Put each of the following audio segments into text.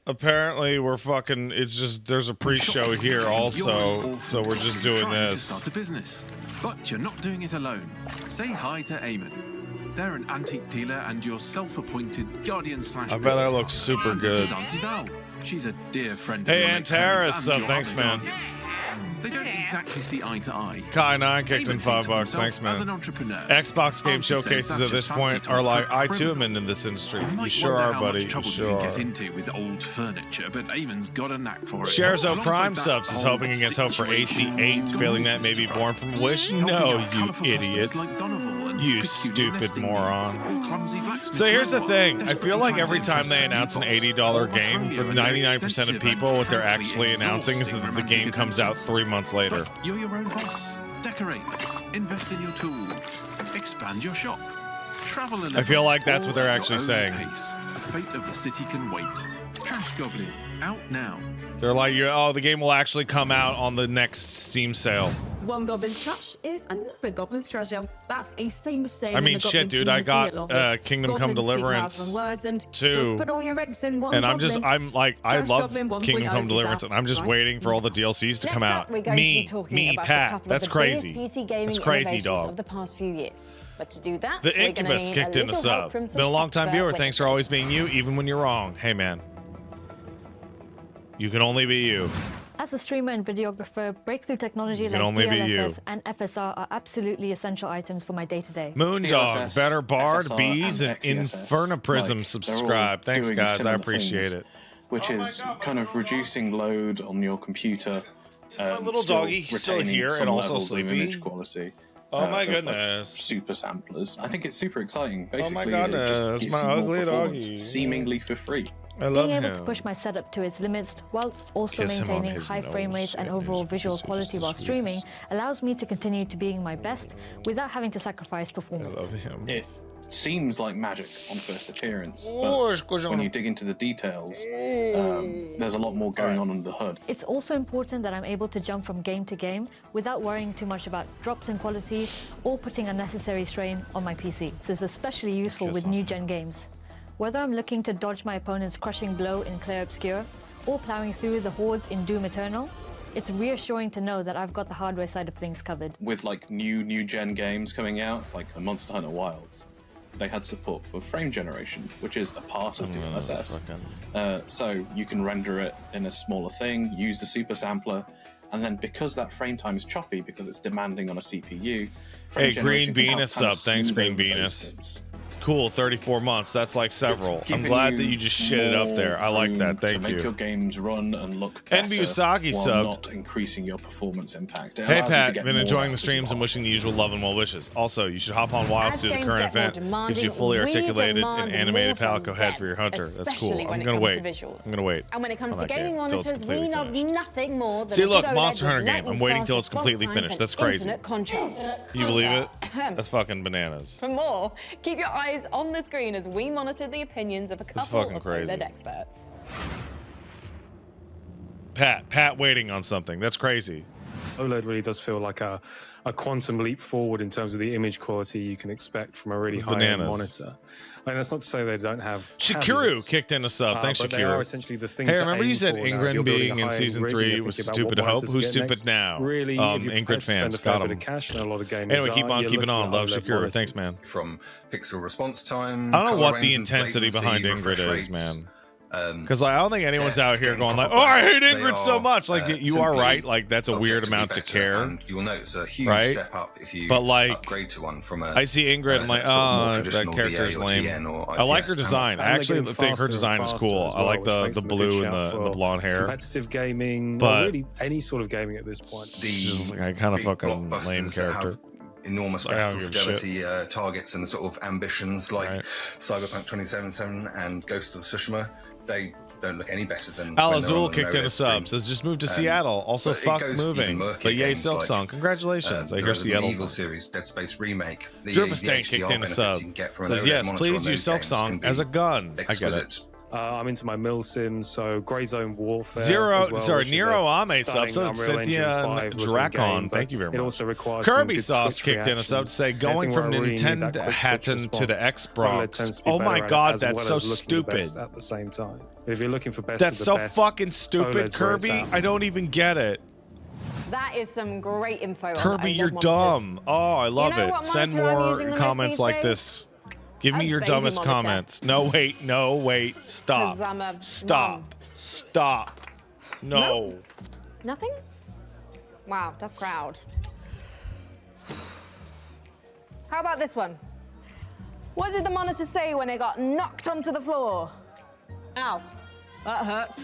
Apparently, we're fucking. It's just there's a pre-show here also, so we're just doing this. Start a business, but you're not doing it alone. Say hi to Eamon. They're an antique dealer and your self-appointed guardian slash. I bet I look super good. This is Auntie Val. She's a dear friend. Hey, Aunt Tara, thanks, man. They don't exactly see eye to eye. Kai9 kicked in $5. Thanks, man. As an entrepreneur, Xbox game showcases at this point are like, I too am in this industry. You sure are, buddy. You sure are. Get into with old furniture, but Eamon's got a knack for it. Scherzo Prime subs is hoping against hope for AC8, failing that may be born from Wish. No, you idiot. You stupid moron. So here's the thing. I feel like every time they announce an $80 game, for 99% of people, what they're actually announcing is that the game comes out 3 months later. But you're your own boss. Decorate. Invest in your tools. Expand your shop. Travel a little. I feel like that's what they're actually saying. The fate of the city can wait. Trash Goblin. Out now. They're like, oh, the game will actually come out on the next Steam sale. One goblin's trash is another goblin's treasure. That's a famous saying. I mean, shit, dude. I got Kingdom Come Deliverance 2, and I'm like, I love Kingdom Come Deliverance, and I'm just waiting for all the DLCs to come out. Me, Pat. That's crazy. That's crazy, dog. Of the past few years. But to do that, the Incubus kicked in a sub. Been a long-time viewer. Thanks for always being you, even when you're wrong. Hey, man. You can only be you. As a streamer and videographer, breakthrough technology like DLSS and FSR are absolutely essential items for my day-to-day. Moondog, Better Bard, Bees, and Infernaprism subscribe. Thanks, guys. I appreciate it. Which is kind of reducing load on your computer. My little doggy still here and also sleepy. Image quality. Oh my goodness. Like super samplers. I think it's super exciting. Basically, oh my goodness. It's my ugly doggy. Seemingly for free. I love Being able to push my setup to its limits whilst also maintaining high frame rates and overall visual quality while streaming allows me to continue to being my best without having to sacrifice performance. I love him. It seems like magic on first appearance, but when you dig into the details, there's a lot more going on under the hood. It's also important that I'm able to jump from game to game without worrying too much about drops in quality or putting unnecessary strain on my PC. This is especially useful with new-gen games. Whether I'm looking to dodge my opponent's crushing blow in Clair Obscur or plowing through the hordes in Doom Eternal, it's reassuring to know that I've got the hardware side of things covered. With like new gen games coming out, like a Monster Hunter Wilds, they had support for frame generation, which is a part of DLSS. So you can render it in a smaller thing, use the super sampler, and then because that frame time is choppy, because it's demanding on a CPU. Hey, Green Venus up. Thanks, Green Venus. Cool, 34 months. That's like several. I'm glad that you just shit it up there. I like that. Thank you. To make your games run and look better Usagi while subbed. not increasing your performance impact. Hey, Pat. Been enjoying the streams and wishing the usual love and well wishes. Also, you should hop on Wilds to do the current event. Gives you fully articulated and animated Palico head for your hunter. That's cool. I'm gonna wait. I'm gonna wait. And when it comes to gaming monitors, we love nothing more than see, look, Monster Hunter game. I'm waiting till it's completely finished. That's crazy. You believe it? That's fucking bananas. For more, keep your eyes on the screen as we monitor the opinions of a couple of OLED experts. Pat waiting on something. That's crazy. OLED really does feel like a quantum leap forward in terms of the image quality you can expect from a really high-end monitor. I mean, that's not to say they don't have Shakiru kicked in a sub. Thanks, Shakiru. They are essentially the thing. Hey, remember you said Ingrid being in season 3 was stupid to hope? Who's stupid now? Really, Ingrid fans got him. Anyway, keep on keeping on. Love Shakiru. Thanks, man. From pixel response time. I don't know what the intensity behind Ingrid is, man. Because like, I don't think anyone's out here going like, "Oh, I hate Ingrid so much." Like, you are right. Like, that's a weird amount to care. And you'll notice a huge step up if you upgrade to one from a. I see Ingrid and like, oh, that character's lame. I like her design. I actually think her design is cool. I like the blue and the blonde hair. Competitive gaming, but really any sort of gaming at this point. She's like a kind of fucking lame character. Enormous graphical fidelity targets and sort of ambitions like Cyberpunk 2077 and Ghost of Tsushima. They don't look any better than Al Azul kicked in a sub. Says just moved to Seattle. Also, fuck moving. But yay, Silk Song. Congratulations. I hear Seattle. Evil series, Dead Space remake. Derpastain kicked in a sub. Says yes, please use Silk Song as a gun. I get it. I'm into my mill sims, so Grey Zone Warfare. Nero Ame sub. So Cynthia Dracon, thank you very much. It also requires Kirby Sauce kicked in a sub to say going from Nintendo Hatton to the Xbox. Oh my god, that's so stupid. At the same time, if you're looking for best, that's so fucking stupid, Kirby. I don't even get it. That is some great info. Kirby, you're dumb. Oh, I love it. Send more comments like this. Give me your dumbest comments. No, wait. Stop. Stop. No. Nothing? Wow, tough crowd. How about this one? What did the monitor say when it got knocked onto the floor? Ow, that hurts.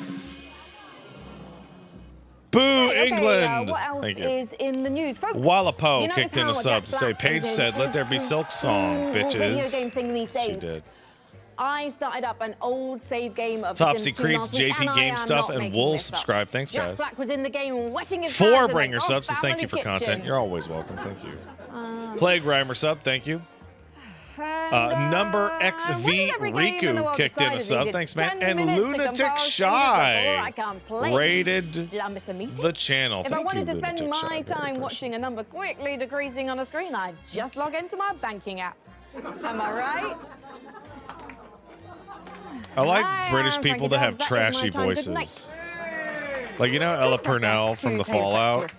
Boo, England! What else is in the news, folks? Wallapo kicked in a sub to say, Paige said, let there be Silk Song, bitches. Video game thing these days. She did. I started up an old save game of Topsy Creeds, JP Game Stuff, and Wool subscribe. Thanks, Jack guys. Black was in the game wetting his Four hands bringer and subs says thank you for content. You're always welcome. Thank you. Plague Rhymer sub, thank you. Number XV Riku kicked in a sub. Thanks, man. And Lunatic Shy rated the channel. If I wanted to spend my time watching a number quickly decreasing on a screen, I'd just log into my banking app. Am I right? I like British people that have trashy voices. Like, you know Ella Purnell from the Fallout?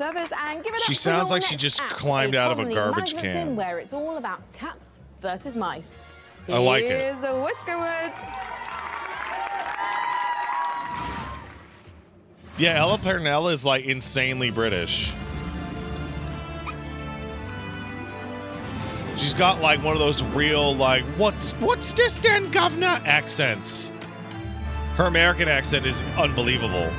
She sounds like she just climbed out of a garbage can. Where it's all about cats versus mice. I like it. Here's a Whiskerwood. Yeah, Ella Purnell is like insanely British. She's got like one of those real like what's this then, governor accents. Her American accent is unbelievable.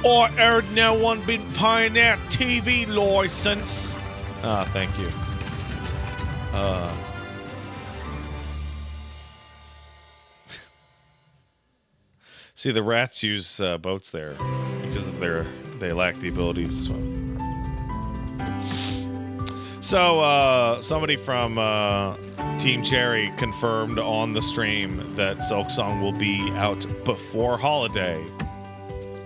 I heard no one been paying their TV license. Ah, thank you. See, the rats use boats there because of they lack the ability to swim. So, somebody from Team Cherry confirmed on the stream that Silk Song will be out before holiday.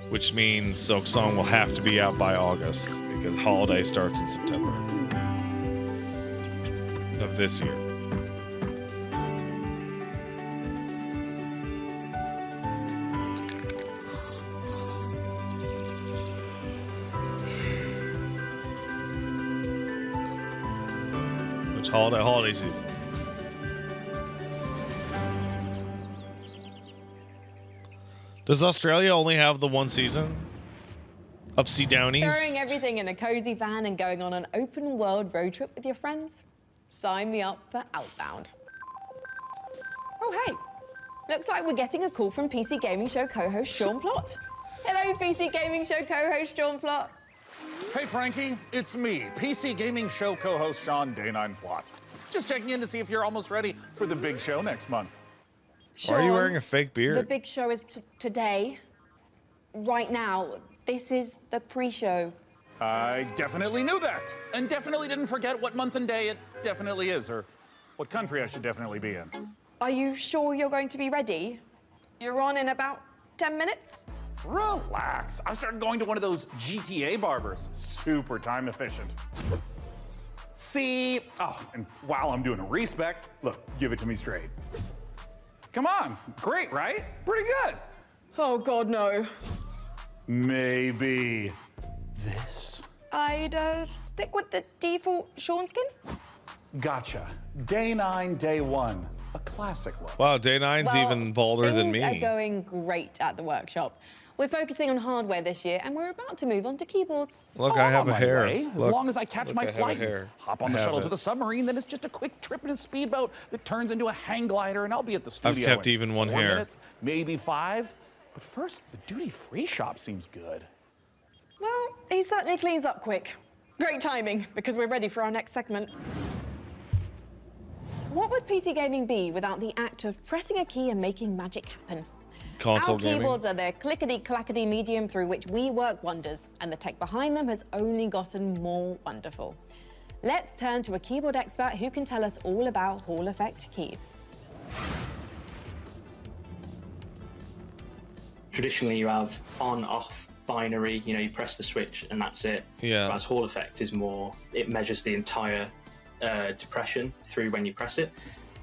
Which means Silk Song will have to be out by August because holiday starts in September of this year. Which holiday? Holiday season. Does Australia only have the one season? Upsy Downies? Throwing everything in a cozy van and going on an open world road trip with your friends? Sign me up for Outbound. Oh, hey. Looks like we're getting a call from PC Gaming Show co-host Sean Plott. Hello, PC Gaming Show co-host Sean Plott. Hey, Frankie. It's me, PC Gaming Show co-host Sean Day9 Plott. Just checking in to see if you're almost ready for the big show next month. Sean, why are you wearing a fake beard? The big show is today. Right now. This is the pre-show. I definitely knew that. And definitely didn't forget what month and day it definitely is, or what country I should definitely be in. Are you sure you're going to be ready? You're on in about 10 minutes? Relax. I started going to one of those GTA barbers. Super time efficient. See? Oh, and while I'm doing a respec, look, give it to me straight. Come on. Great, right? Pretty good. Oh, God, no. Maybe this? I'd stick with the default Sean skin. Gotcha. Day 9, day 1. A classic look. Wow, day 9's even bolder than me. Things are going great at the workshop. We're focusing on hardware this year, and we're about to move on to keyboards. Look, I have a hair. As long as I catch my flight, hop on the shuttle to the submarine, then it's just a quick trip in a speedboat that turns into a hang glider, and I'll be at the studio. I've kept even one 4 hair. Minutes, maybe 5. But first, the duty-free shop seems good. Well, he certainly cleans up quick. Great timing, because we're ready for our next segment. What would PC gaming be without the act of pressing a key and making magic happen? Console Our gaming. keyboards are the clickety-clackety medium through which we work wonders, and the tech behind them has only gotten more wonderful. Let's turn to a keyboard expert who can tell us all about Hall effect keys. Traditionally, you have on-off binary, you press the switch and that's it. Yeah. Whereas Hall effect is more, it measures the entire depression through when you press it.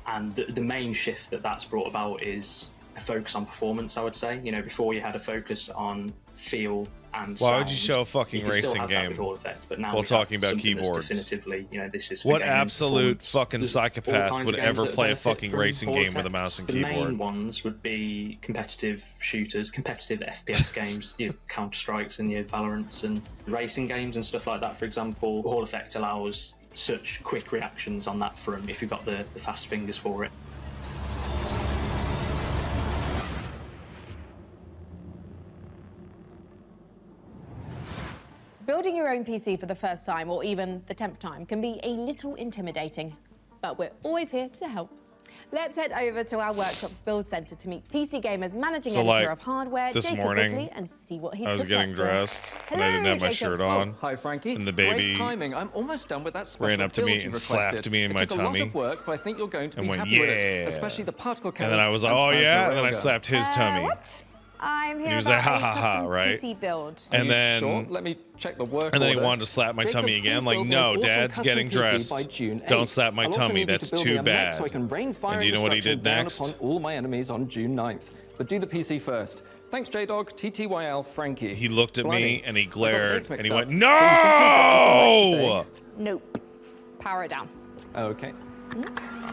And the main shift that's brought about is a focus on performance, I would say. Before you had a focus on feel and Why sound. would you show a fucking You can still racing have that game with Hall effect, but now while we talking have about something that's keyboards? definitively, this is for What gaming absolute performance. fucking There's all psychopath kinds would of games ever that play a benefit fucking from racing Hall game with a effect. mouse and The keyboard? main ones would be competitive shooters, competitive FPS games, your Counter-Strikes and your Valorants, and racing games and stuff like that. For example, Hall effect allows such quick reactions on that front if you've got the fast fingers for it. Building your own PC for the first time, or even the 10th time, can be a little intimidating, but we're always here to help. Let's head over to our workshop's build center to meet PC Gamer's managing editor of hardware, this Jacob morning, Wickley, and see what he's I was cooked getting up for us. dressed and I didn't have my Jacob. shirt on. Hi, Frankie. And the baby Great timing. I'm almost done with that special ran up to build me you and requested. slapped me in It my took a lot tummy. of work, but I think you're going to And be went, happy with "Yeah." it, especially the particle And counters then I was like, oh plasma yeah, and then I railgun. slapped his tummy. What? I'm here he was about like, ha a ha ha, custom right? PC build. And Are you then, sure? Let me check the work and then he order. wanted to slap my Jacob, tummy again. please Like, build me no, an awesome Dad's custom getting PC dressed. by June 8th. Don't slap my I'll also tummy. need you to That's build me too a mech bad. So I can rain fire And do you know what he destruction did down next? upon all my enemies on June 9th. But do the PC first. Thanks, J-Dog, TTYL, Frankie. He looked at me Blimey. and he I got the glared dates and mixed he up. went, So you definitely got the right Nope. Power it down. today. Okay.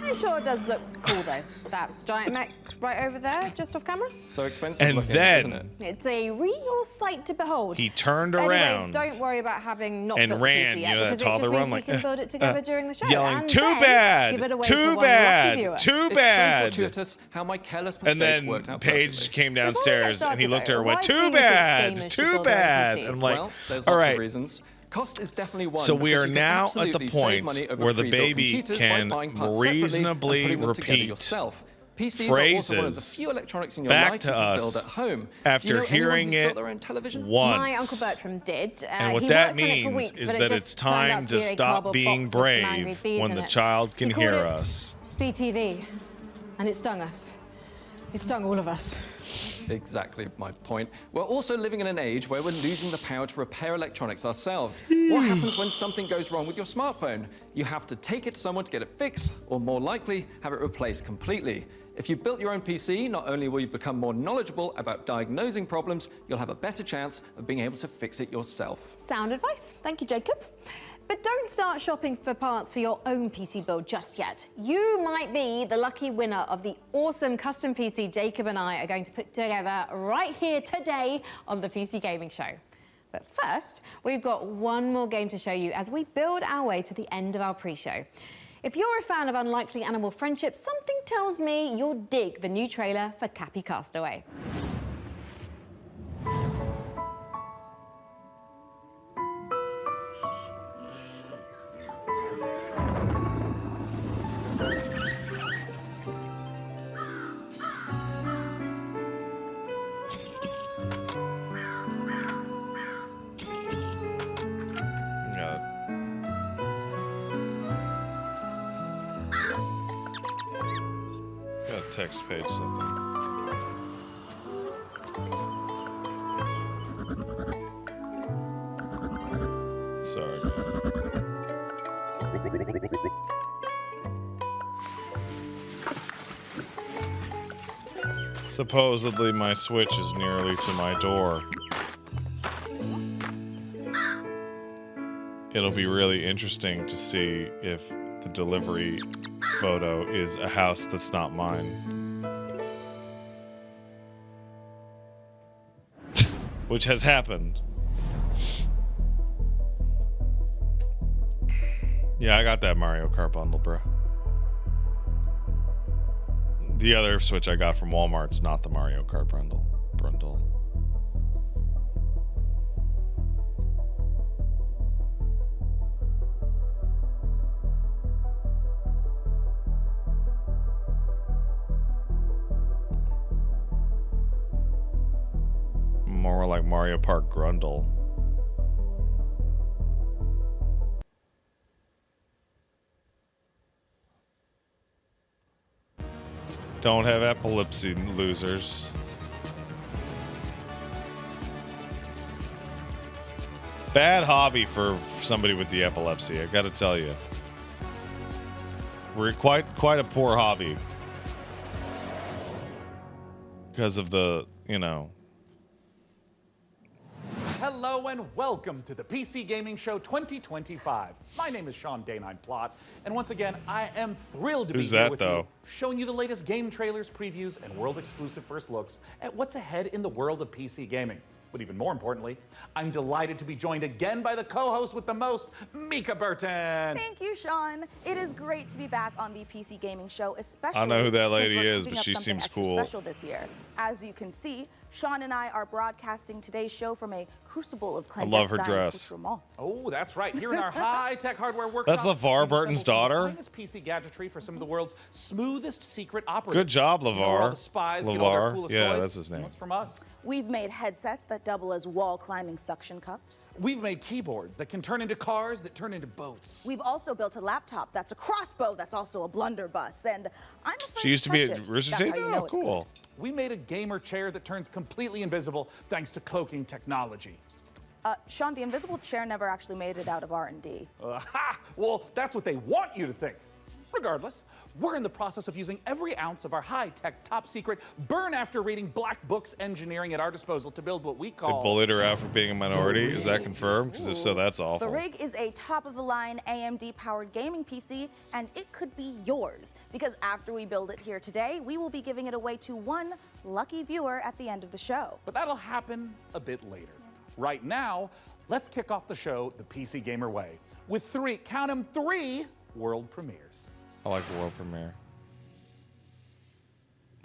It sure does look cool though. That giant mech right over there, just off camera. So expensive And looking, then- isn't it? It's a real sight to behold. he turned Anyway, around don't worry about having not and built ran. the PC You yet, know that because it toddler just run, means like, we can build it together during the show. yelling, and too then give it bad, away to too one lucky bad, viewer. too It's bad. so fortuitous how my careless And mistake then worked out Paige perfectly. came Before we get downstairs and he started, looked at her and though, went, why do too you think bad, gamers should too build their own bad. PCs? And I'm like, Well, there's all lots right. of reasons. Cost is definitely one. So we because are you can now at the absolutely save point money over where the pre-built baby computers can by buying parts separately and reasonably putting them together repeat yourself. PCs are also one of the phrases few electronics in your back life to you can us build at home. after Do you know anyone hearing who's it built their own television? once. My Uncle Bertram did. And what he that worked on it for means weeks, is but it that just it's turned out time be to a stop cardboard being box with some angry brave bees when in the it. child can He called hear it us. BTV, and it stung us. It stung all of us. Exactly my point. We're also living in an age where we're losing the power to repair electronics ourselves. What happens when something goes wrong with your smartphone? You have to take it to someone to get it fixed, or more likely, have it replaced completely. If you've built your own PC, not only will you become more knowledgeable about diagnosing problems, you'll have a better chance of being able to fix it yourself. Sound advice. Thank you, Jacob. But don't start shopping for parts for your own PC build just yet. You might be the lucky winner of the awesome custom PC Jacob and I are going to put together right here today on the PC Gaming Show. But first, we've got one more game to show you as we build our way to the end of our pre-show. If you're a fan of Unlikely Animal Friendship, something tells me you'll dig the new trailer for Cappy Castaway. Got a text page something. Sorry. Supposedly my Switch is nearly to my door. It'll be really interesting to see if the delivery photo is a house that's not mine. Which has happened. Yeah, I got that Mario Kart bundle, bro. The other Switch I got from Walmart's not the Mario Kart bundle. more like Mario Park Grundle. Don't have epilepsy, losers. Bad hobby for somebody with the epilepsy, I gotta tell you. We're quite a poor hobby. Because of the, you know. Hello and welcome to the PC Gaming Show 2025. My name is Sean Day9 Plot, and once again, I am thrilled to be here with you, showing you the latest game trailers, previews, and world-exclusive first looks at what's ahead in the world of PC gaming. But even more importantly, I'm delighted to be joined again by the co-host with the most, Mika Burton. Thank you, Sean. It is great to be back on the PC Gaming Show, especially I don't know who that lady since we're is, cooking but up she something seems extra cool. Special this year. As you can see, Sean and I are broadcasting today's show from a crucible of I love her clandestine dress. accoutrement. Oh, that's right. Here in our high-tech hardware workshop, That's LeVar we've Burton's assembled daughter? the finest PC gadgetry for some of the world's smoothest secret operatives. Good job, You know, where all LeVar. the spies get all their LeVar. coolest Yeah, toys. that's his name. What's from us? We've made headsets that double as wall-climbing suction cups. We've made keyboards that can turn into cars that turn into boats. We've also built a laptop that's a crossbow that's also a blunderbuss. And I'm afraid She used to be touch at it. Rooster That's Teeth? how you know Oh, it's good. cool. We made a gamer chair that turns completely invisible thanks to cloaking technology. Sean, the invisible chair never actually made it out of R&D. Well, that's what they want you to think. Regardless, we're in the process of using every ounce of our high-tech, top-secret, burn-after-reading black books engineering at our disposal to build what we They call... bullied her out for being a minority. Is that confirmed? Because if so, that's awful. The rig is a top-of-the-line AMD-powered gaming PC, and it could be yours. Because after we build it here today, we will be giving it away to one lucky viewer at the end of the show. But that'll happen a bit later. Right now, let's kick off the show the PC Gamer way with three world premieres. I like the world premiere.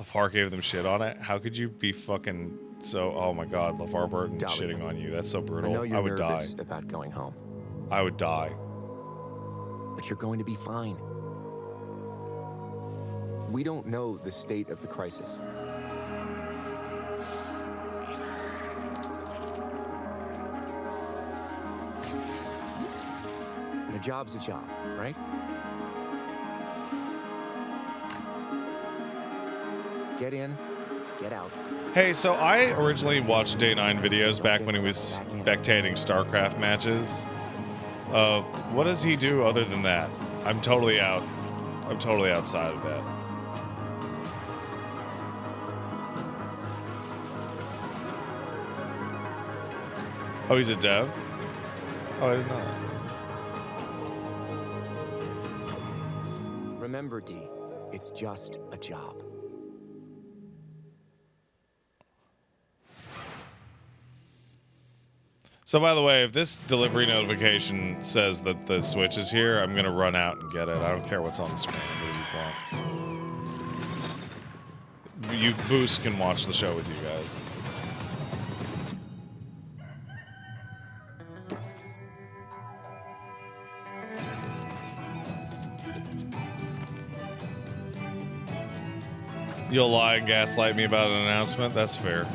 LeVar gave them shit on it. How could you be fucking so? Oh my God, LeVar Burton shitting on you. That's so brutal. I know you're would die. nervous about going home. I would die. But you're going to be fine. We don't know the state of the crisis. But a job's a job, right? Get in, get out. Hey, so I originally watched Day9 videos back when he was spectating StarCraft matches. What does he do other than that? I'm totally out. I'm totally outside of that. Oh, he's a dev? Oh, I didn't know that. Remember, D, it's just a job. So, by the way, if this delivery notification says that the Switch is here, I'm going to run out and get it. I don't care what's on the screen. You Boost can watch the show with you guys. You'll lie and gaslight me about an announcement? That's fair.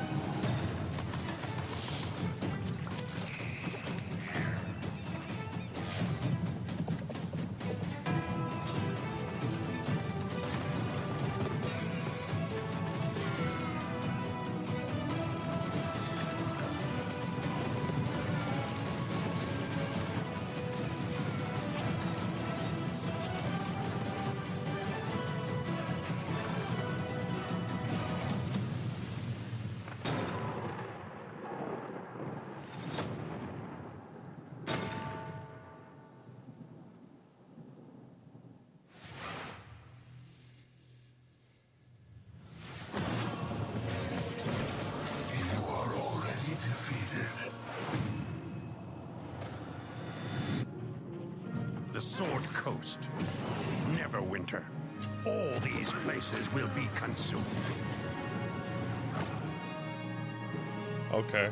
The Sword Coast. Neverwinter. All these places will be consumed. Okay.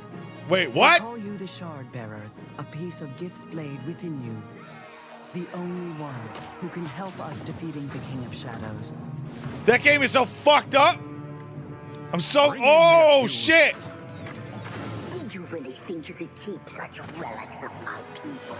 Wait, what? I call you the Shard Bearer, a piece of Gith's blade within you. The only one who can help us defeating the King of Shadows. That game is so fucked up. I'm so. Oh shit! think you could keep such relics of my people?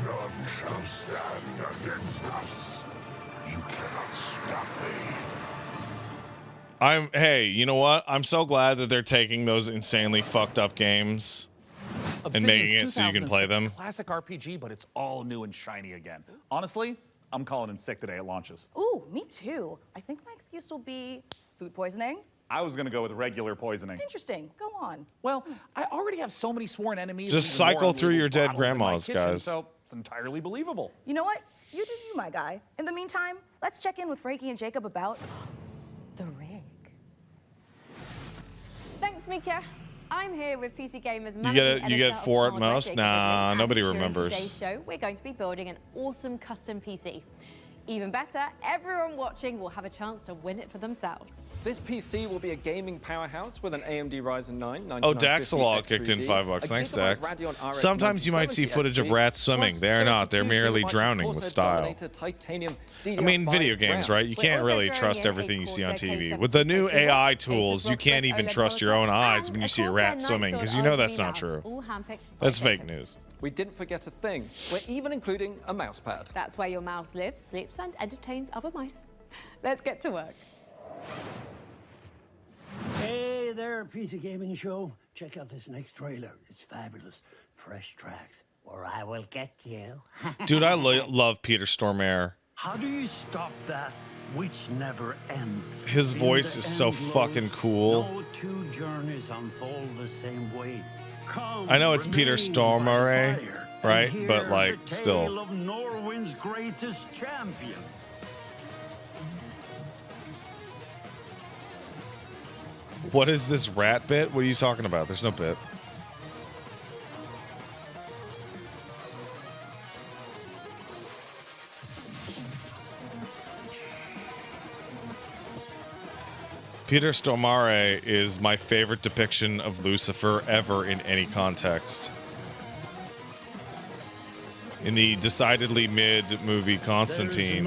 None shall stand against us. You cannot stop me. Hey, you know what? I'm so glad that they're taking those insanely fucked up games and making it so you can play them. Classic RPG, but it's all new and shiny again. Honestly, I'm calling in sick the day it launches. Ooh, me too. I think my excuse will be food poisoning. I was gonna go with regular poisoning. Interesting. Go on. Well, I already have so many sworn enemies. Just and even cycle more through your unlivable dead bottles in my grandmas, kitchen, guys. So it's entirely believable. You know what? You do you, my guy. In the meantime, let's check in with Frankie and Jacob about the rig. Thanks, Mika. I'm here with PC Gamer's You managing get editor four of at hardware, most? Jacob Nah, Woodley, nobody and during remembers. Today's show, we're going to be building an awesome custom PC. Even better, everyone watching will have a chance to win it for themselves. This PC will be a gaming powerhouse with an AMD Ryzen 9 Oh, 9950 Daxalog kicked in X3D, $5. a Thanks, gigabyte Dax. Radeon RX Sometimes you might see 9070 footage of XT, rats swimming. plus They're not. They're 32 merely gigabytes of drowning with Corsair style. Dominator Titanium I mean, DDR5 video games, RAM. right? You We're can't also really throwing trust in everything a you see on Corsair TV. K7 With the new keyboard, AI Asus tools, you ROG can't even OLED trust your own monitor, eyes and when you a see a Corsair rat swimming, because you Nightshade know that's not RGB true. mouse, all handpicked by That's Jacob. fake news. We didn't forget a thing. We're even including a mouse pad. That's where your mouse lives, sleeps, and entertains other mice. Let's get to work. Hey there, PC Gaming Show. Check out this next trailer. It's fabulous. Fresh tracks, or I will get you. Dude, I love Peter Stormare. How do you stop that which never ends? His In voice the is so endless, fucking cool. No two journeys unfold the same way. Come, I know it's Peter remain by the Stormare, fire, right? and But hear like, the still. tale of Norwind's greatest champion. What is this rat bit? What are you talking about? There's no bit. Peter Stormare is my favorite depiction of Lucifer ever in any context. In the decidedly mid movie Constantine,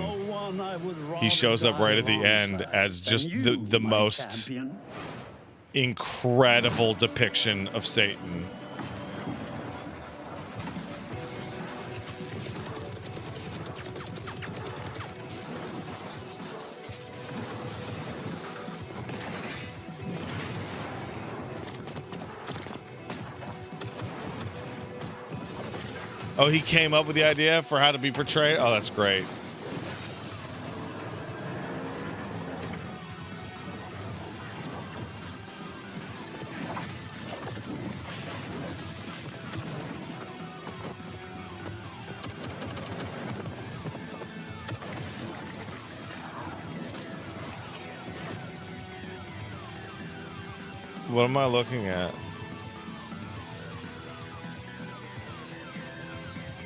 he shows up right at the end as just the most incredible depiction of Satan. Oh, he came up with the idea for how to be portrayed? Oh, that's great. What am I looking at?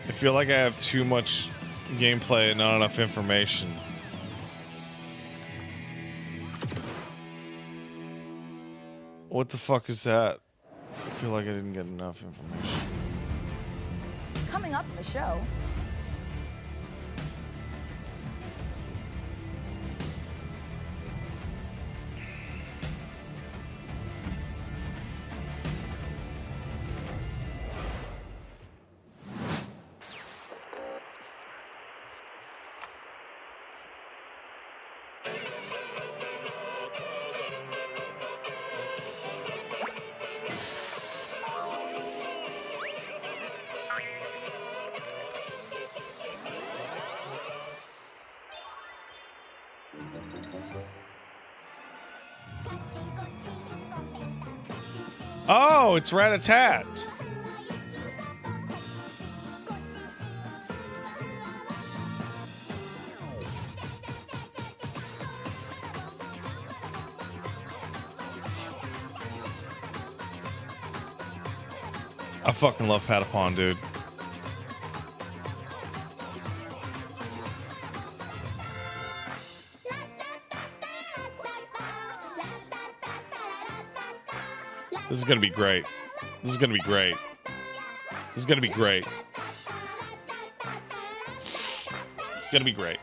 I feel like I have too much gameplay and not enough information. What the fuck is that? I feel like I didn't get enough information. Coming up in the show, Oh, it's Rat-a-tat. I fucking love Patapon, dude. This is gonna be great. This is gonna be great. This is gonna be great. gonna be great.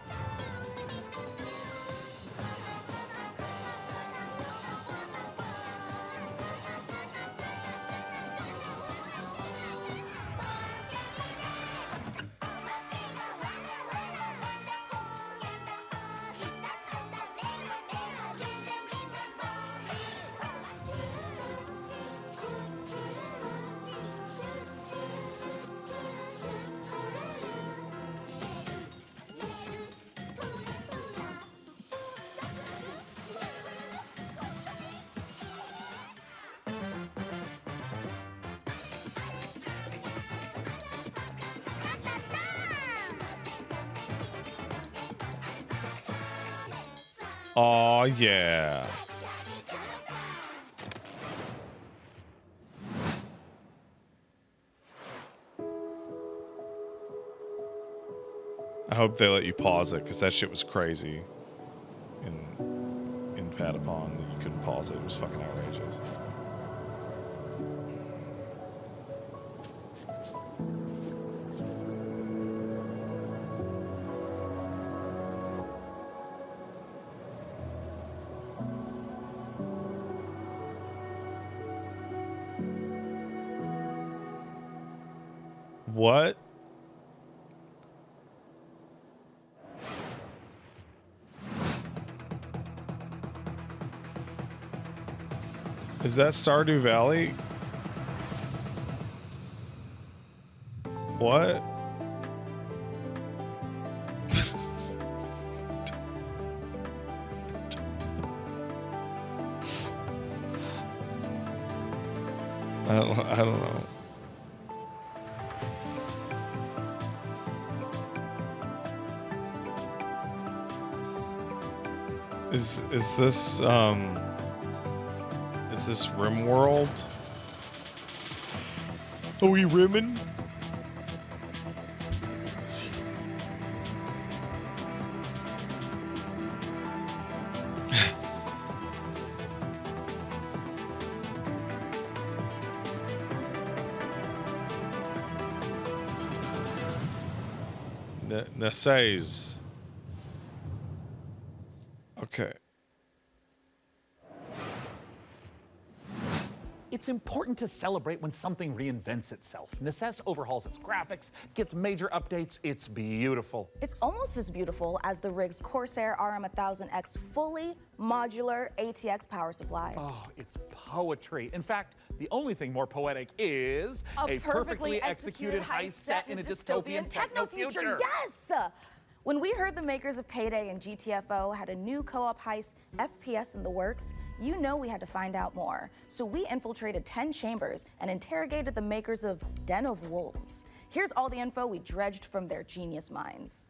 Oh yeah. I hope they let you pause it, because that shit was crazy. In Patapon, you couldn't pause it. It was fucking outrageous. What? Is that Stardew Valley? What? I don't know. Is this RimWorld? Are we rimming? Nasays. Okay. It's important to celebrate when something reinvents itself. Necess overhauls its graphics, gets major updates. It's beautiful. It's almost as beautiful as the rig's Corsair RM1000X fully modular ATX power supply. Oh, it's poetry. In fact, the only thing more poetic is a perfectly executed heist set in a dystopian techno future. Yes! When we heard the makers of Payday and GTFO had a new co-op heist FPS in the works, you know we had to find out more. So we infiltrated 10 chambers and interrogated the makers of Den of Wolves. Here's all the info we dredged from their genius minds.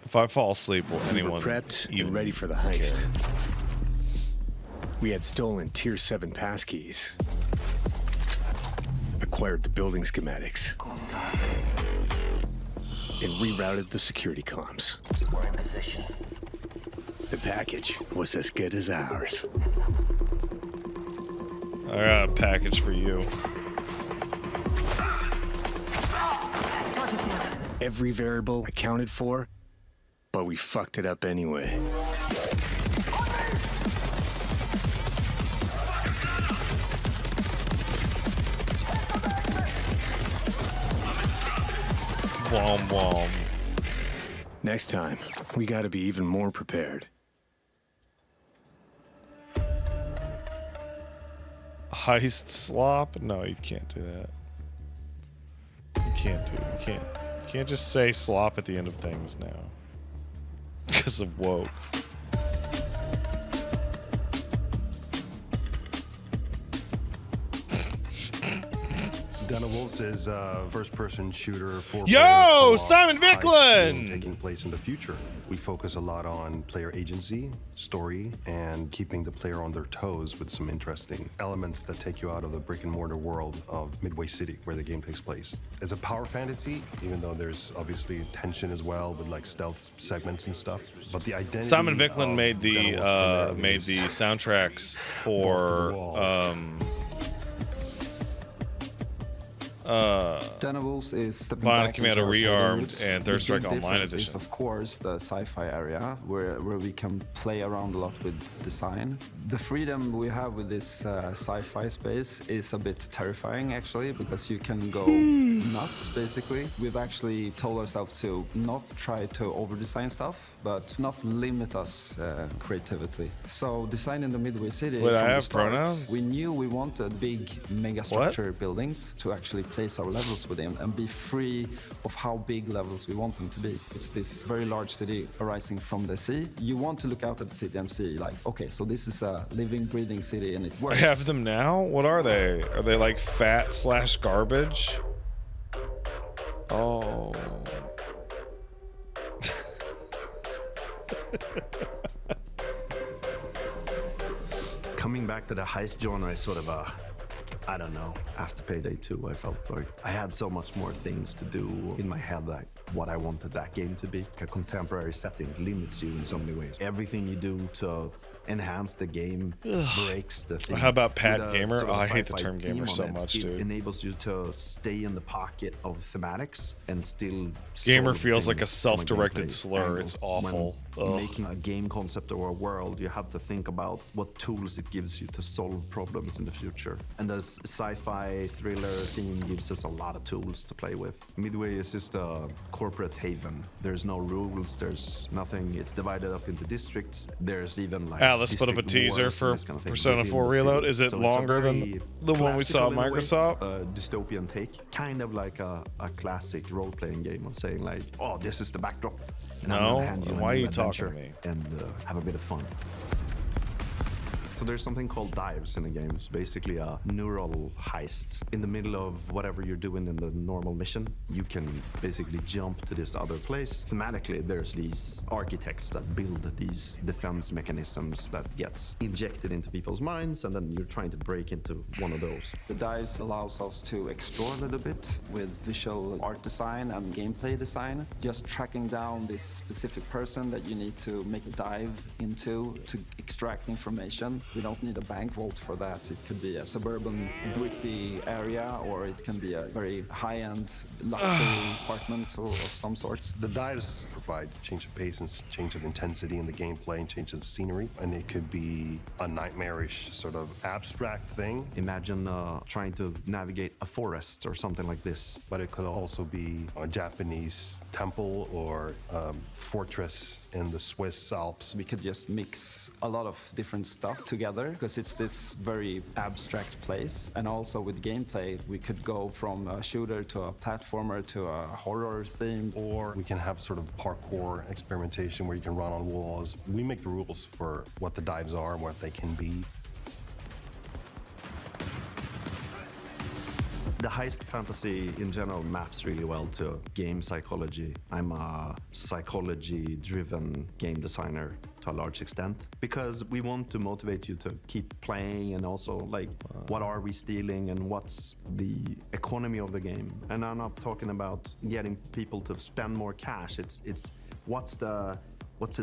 If I fall asleep, will anyone we were prepped and ready for the heist. We had stolen Tier 7 passkeys, acquired the building schematics, and rerouted the security comms. We're in position. The package was as good as ours. I got a package for you. Every variable accounted for, but we fucked it up anyway. Wom wom. Next time, we gotta be even more prepared. Heist slop? No, you can't do that. You can't do it. You can't just say slop at the end of things now. Because of woke. Den of Wolves is a first-person shooter for Yo, Simon Vicklin! Taking place in the future. We focus a lot on player agency, story, and keeping the player on their toes with some interesting elements that take you out of the brick-and-mortar world of Midway City, where the game takes place. It's a power fantasy, even though there's obviously tension as well with like stealth segments and stuff. But the identity Simon Vicklin made the soundtracks for Denobles is stepping Bionic back Commando into our Rearmed roots. and The Third Strike big Online difference Edition. is, of course, the sci-fi area where we can play around a lot with design. The freedom we have with this sci-fi space is a bit terrifying, actually, because you can go nuts, basically. We've actually told ourselves to not try to over-design stuff, but not limit us creativity. So designing the Midway City Wait, I from the have start, pronouns? we knew we wanted big mega structure buildings to actually place our levels within and be free of how big levels we want them to be. It's this very large city arising from the sea. You want to look out at the city and see, like, okay, so this is a living, breathing city and it I works. have them now? What are they? Are they like fat/garbage? Oh. Coming back to the heist genre is sort of a, I don't know, after Payday 2, I felt like I had so much more things to do in my head, like what I wanted that game to be. A contemporary setting limits you in so many ways. Everything you do to enhance the game breaks the thing. How about Pad With a Gamer? sort of Oh, I hate the sci-fi term theme gamer on so it, much, it dude. enables you to stay in the pocket of thematics and still Gamer solve feels like a things from self-directed gameplay slur. angle. It's awful. When Ugh. making a game concept or a world, you have to think about what tools it gives you to solve problems in the future. And the sci-fi thriller theme gives us a lot of tools to play with. Midway is just a corporate haven. There's no rules, there's nothing. It's divided up into districts. There's even like Let's put up a district teaser wars for and this kind of thing Persona within 4 the Reload. city. Is it So it's a longer than very the one we saw at classical in a way, Microsoft? a dystopian take, kind of like a classic role-playing game of saying like, oh, this is the backdrop. And I'm No? gonna hand you Why a are new you talking adventure to me? and have a bit of fun. So there's something called dives in the game. It's basically a neural heist. In the middle of whatever you're doing in the normal mission, you can basically jump to this other place. Thematically, there's these architects that build these defense mechanisms that gets injected into people's minds, and then you're trying to break into one of those. The dives allows us to explore a little bit with visual art design and gameplay design. Just tracking down this specific person that you need to make a dive into to extract information. We don't need a bank vault for that. It could be a suburban, gritty area, or it can be a very high-end luxury apartment of some sort. The dives provide change of pace and change of intensity in the gameplay and change of scenery, and it could be a nightmarish sort of abstract thing. Imagine trying to navigate a forest or something like this. But it could also be a Japanese temple or fortress in the Swiss Alps. We could just mix a lot of different stuff together because it's this very abstract place. And also with gameplay, we could go from a shooter to a platformer to a horror theme. Or we can have sort of parkour experimentation where you can run on walls. We make the rules for what the dives are and what they can be. The heist fantasy in general maps really well to game psychology. I'm a psychology-driven game designer to a large extent because we want to motivate you to keep playing and also like what are we stealing and what's the economy of the game. And I'm not talking about getting people to spend more cash. It's what's the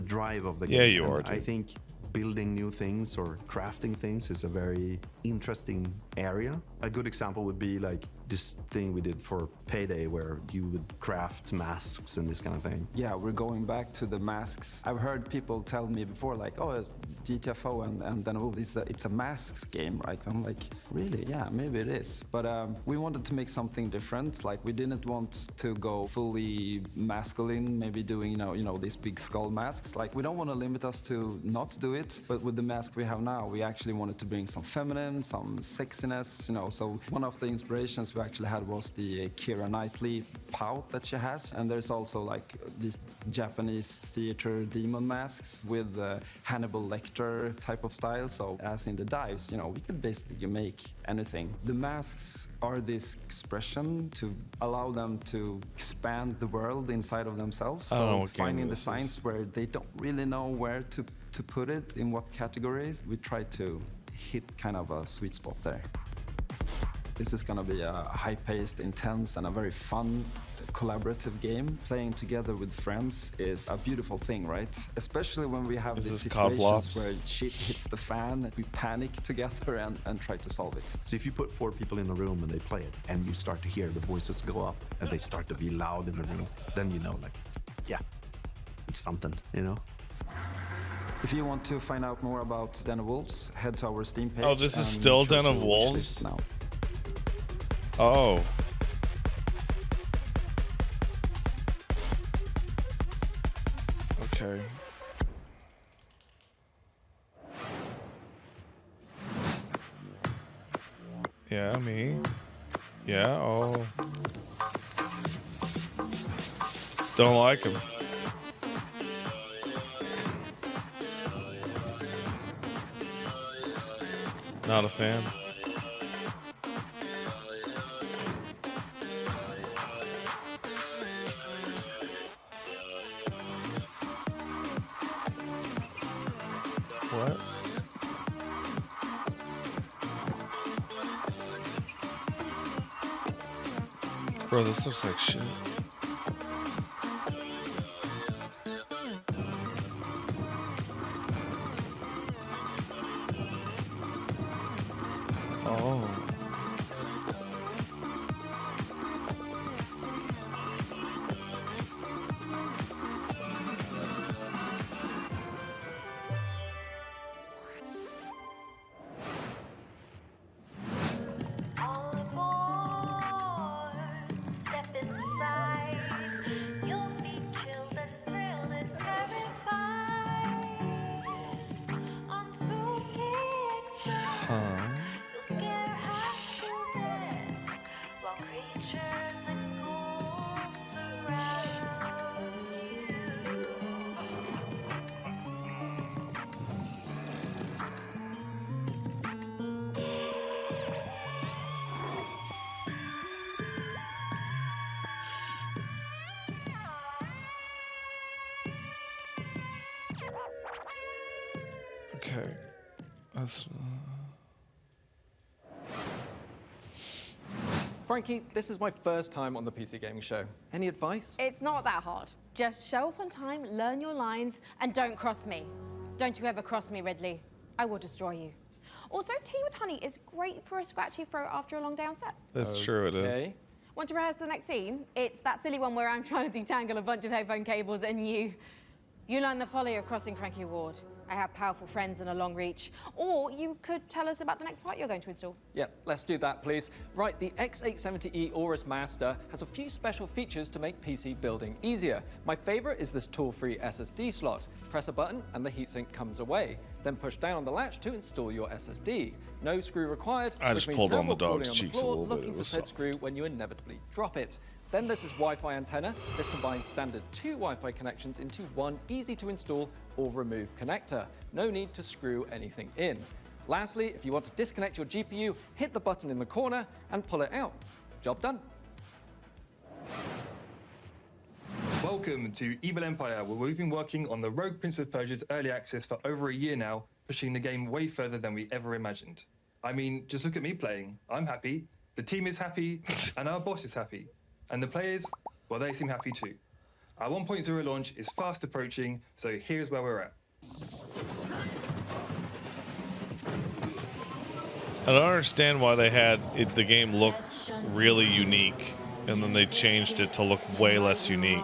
drive of the game. Yeah, you And are, dude. I think building new things or crafting things is a very interesting area. A good example would be like this thing we did for Payday where you would craft masks and this kind of thing. Yeah, we're going back to the masks. I've heard people tell me before, like, oh, GTFO and then it's a masks game, right? I'm like, really? Yeah, maybe it is. But we wanted to make something different. Like, we didn't want to go fully masculine, maybe doing, you know, these big skull masks. Like, we don't want to limit us to not do it, but with the mask we have now, we actually wanted to bring some feminine, some sexiness, you know. So one of the inspirations we actually had was the Keira Knightley pout that she has. And there's also like these Japanese theater demon masks with Hannibal Lecter type of style. So as in the dives, you know, we could basically make anything. The masks are this expression to allow them to expand the world inside of themselves. I don't know So what game finding the this signs where they don't really know where to put it, in what categories, we try to hit kind of a sweet spot there. This is gonna be a high-paced, intense, and a very fun collaborative game. Playing together with friends is a beautiful thing, right? Especially when we have these situations where shit hits the fan, we panic together and try to solve it. So if you put 4 people in a room and they play it, and you start to hear the voices go up, and they start to be loud in the room, then you know, like, yeah, it's something, you know? If you want to find out more about Den of Wolves, head to our Steam page. Oh, this is still Den of Wolves? Now. Oh. Okay. Yeah, me. Yeah, oh. Don't like him. Not a fan. What? Bro, this looks like shit. Oh. Okay. That's... Frankie, this is my first time on the PC Gaming Show. Any advice? It's not that hard. Just show up on time, learn your lines, and don't cross me. Don't you ever cross me, Ridley. I will destroy you. Also, tea with honey is great for a scratchy throat after a long day on set. That's true, it is. Want to rehearse the next scene? It's that silly one where I'm trying to detangle a bunch of headphone cables and you learn the folly of crossing Frankie Ward. I have powerful friends and a long reach. Or you could tell us about the next part you're going to install. Yeah, let's do that, please. Right, the X870E Aorus Master has a few special features to make PC building easier. My favorite is this tool-free SSD slot. Press a button and the heatsink comes away. Then push down on the latch to install your SSD. No screw required, I which just means pulled no on the more crawling dog's on the cheeks a floor little bit. looking It for was said soft. screw when you inevitably drop it. Then there's this Wi-Fi antenna. This combines standard 2 Wi-Fi connections into one easy-to-install or remove connector. No need to screw anything in. Lastly, if you want to disconnect your GPU, hit the button in the corner and pull it out. Job done. Welcome to Evil Empire, where we've been working on the Rogue Prince of Persia's early access for over a year now, pushing the game way further than we ever imagined. I mean, just look at me playing. I'm happy, the team is happy, and our boss is happy. And the players, well, they seem happy too. Our 1.0 launch is fast approaching, so here's where we're at. I don't understand why they had the game look really unique, and then they changed it to look way less unique.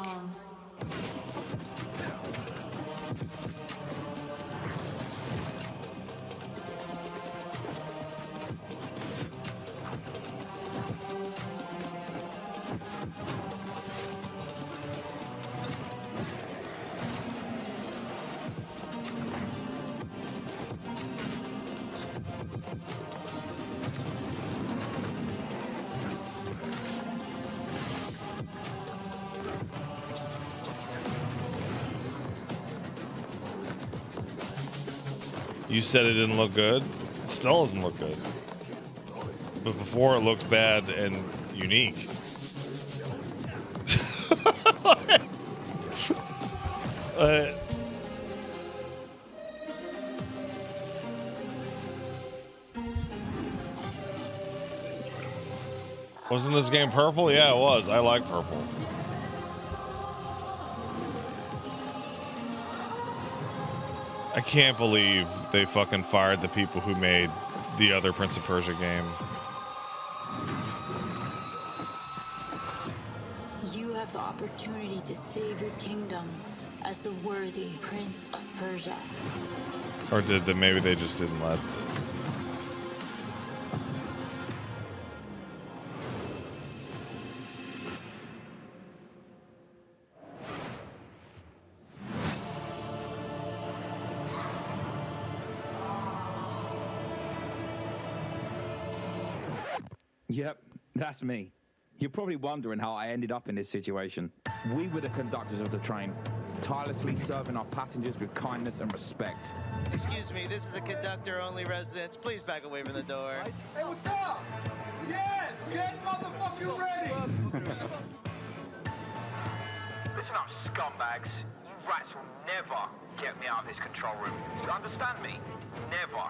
You said it didn't look good. It still doesn't look good. But before it looked bad and unique. Wasn't this game purple? Yeah, it was. I like purple. I can't believe they fucking fired the people who made the other Prince of Persia game. You have the opportunity to save your kingdom as the worthy Prince of Persia. Or did they? Maybe they just didn't let. Yep, that's me. You're probably wondering how I ended up in this situation. We were the conductors of the train, tirelessly serving our passengers with kindness and respect. Excuse me, this is a conductor-only residence. Please back away from the door. Hey, what's up? Yes, get motherfucking ready! Listen up, scumbags. You rats will never get me out of this control room. You understand me? Never.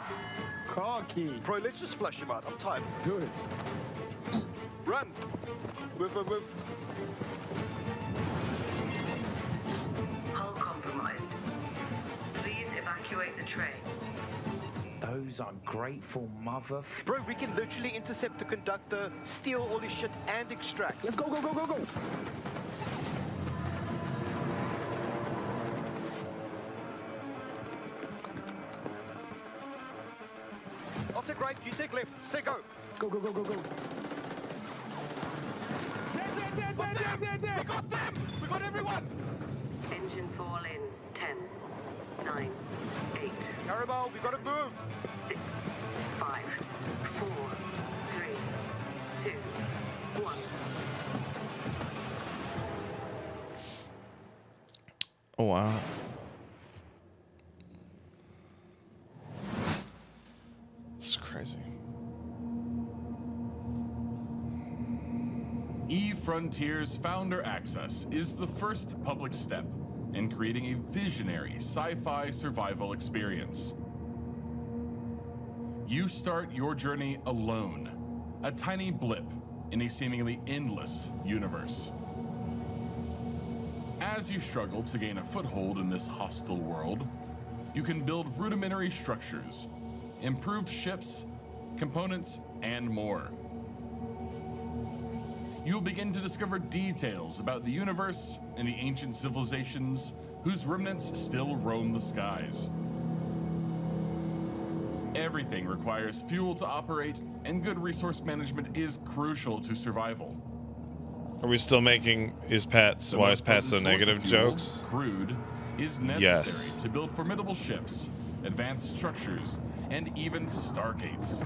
Car key. Bro, let's just flush him out. I'm tired. Do it. Run! Move, move, move. Hull compromised. Please evacuate the train. Those ungrateful mother... Bro, we can literally intercept the conductor, steal all his shit, and extract. Let's go, go, go, go, go! I'll take right, you take left. Say go. Go, go, go, go, go. There! We got them! We got everyone! Engine fall in 10, 9, 8. Carabao, we gotta move! 6, 5, 4, 3, 2, 1. Oh wow. It's crazy. eFrontier's Founder Access is the first public step in creating a visionary sci-fi survival experience. You start your journey alone, a tiny blip in a seemingly endless universe. As you struggle to gain a foothold in this hostile world, you can build rudimentary structures, improved ships, components, and more. You'll begin to discover details about the universe and the ancient civilizations whose remnants still roam the skies. Everything requires fuel to operate, and good resource management is crucial to survival. Are we still making why is Pat so negative jokes? Crude is necessary Yes. to build formidable ships, advanced structures, and even stargates,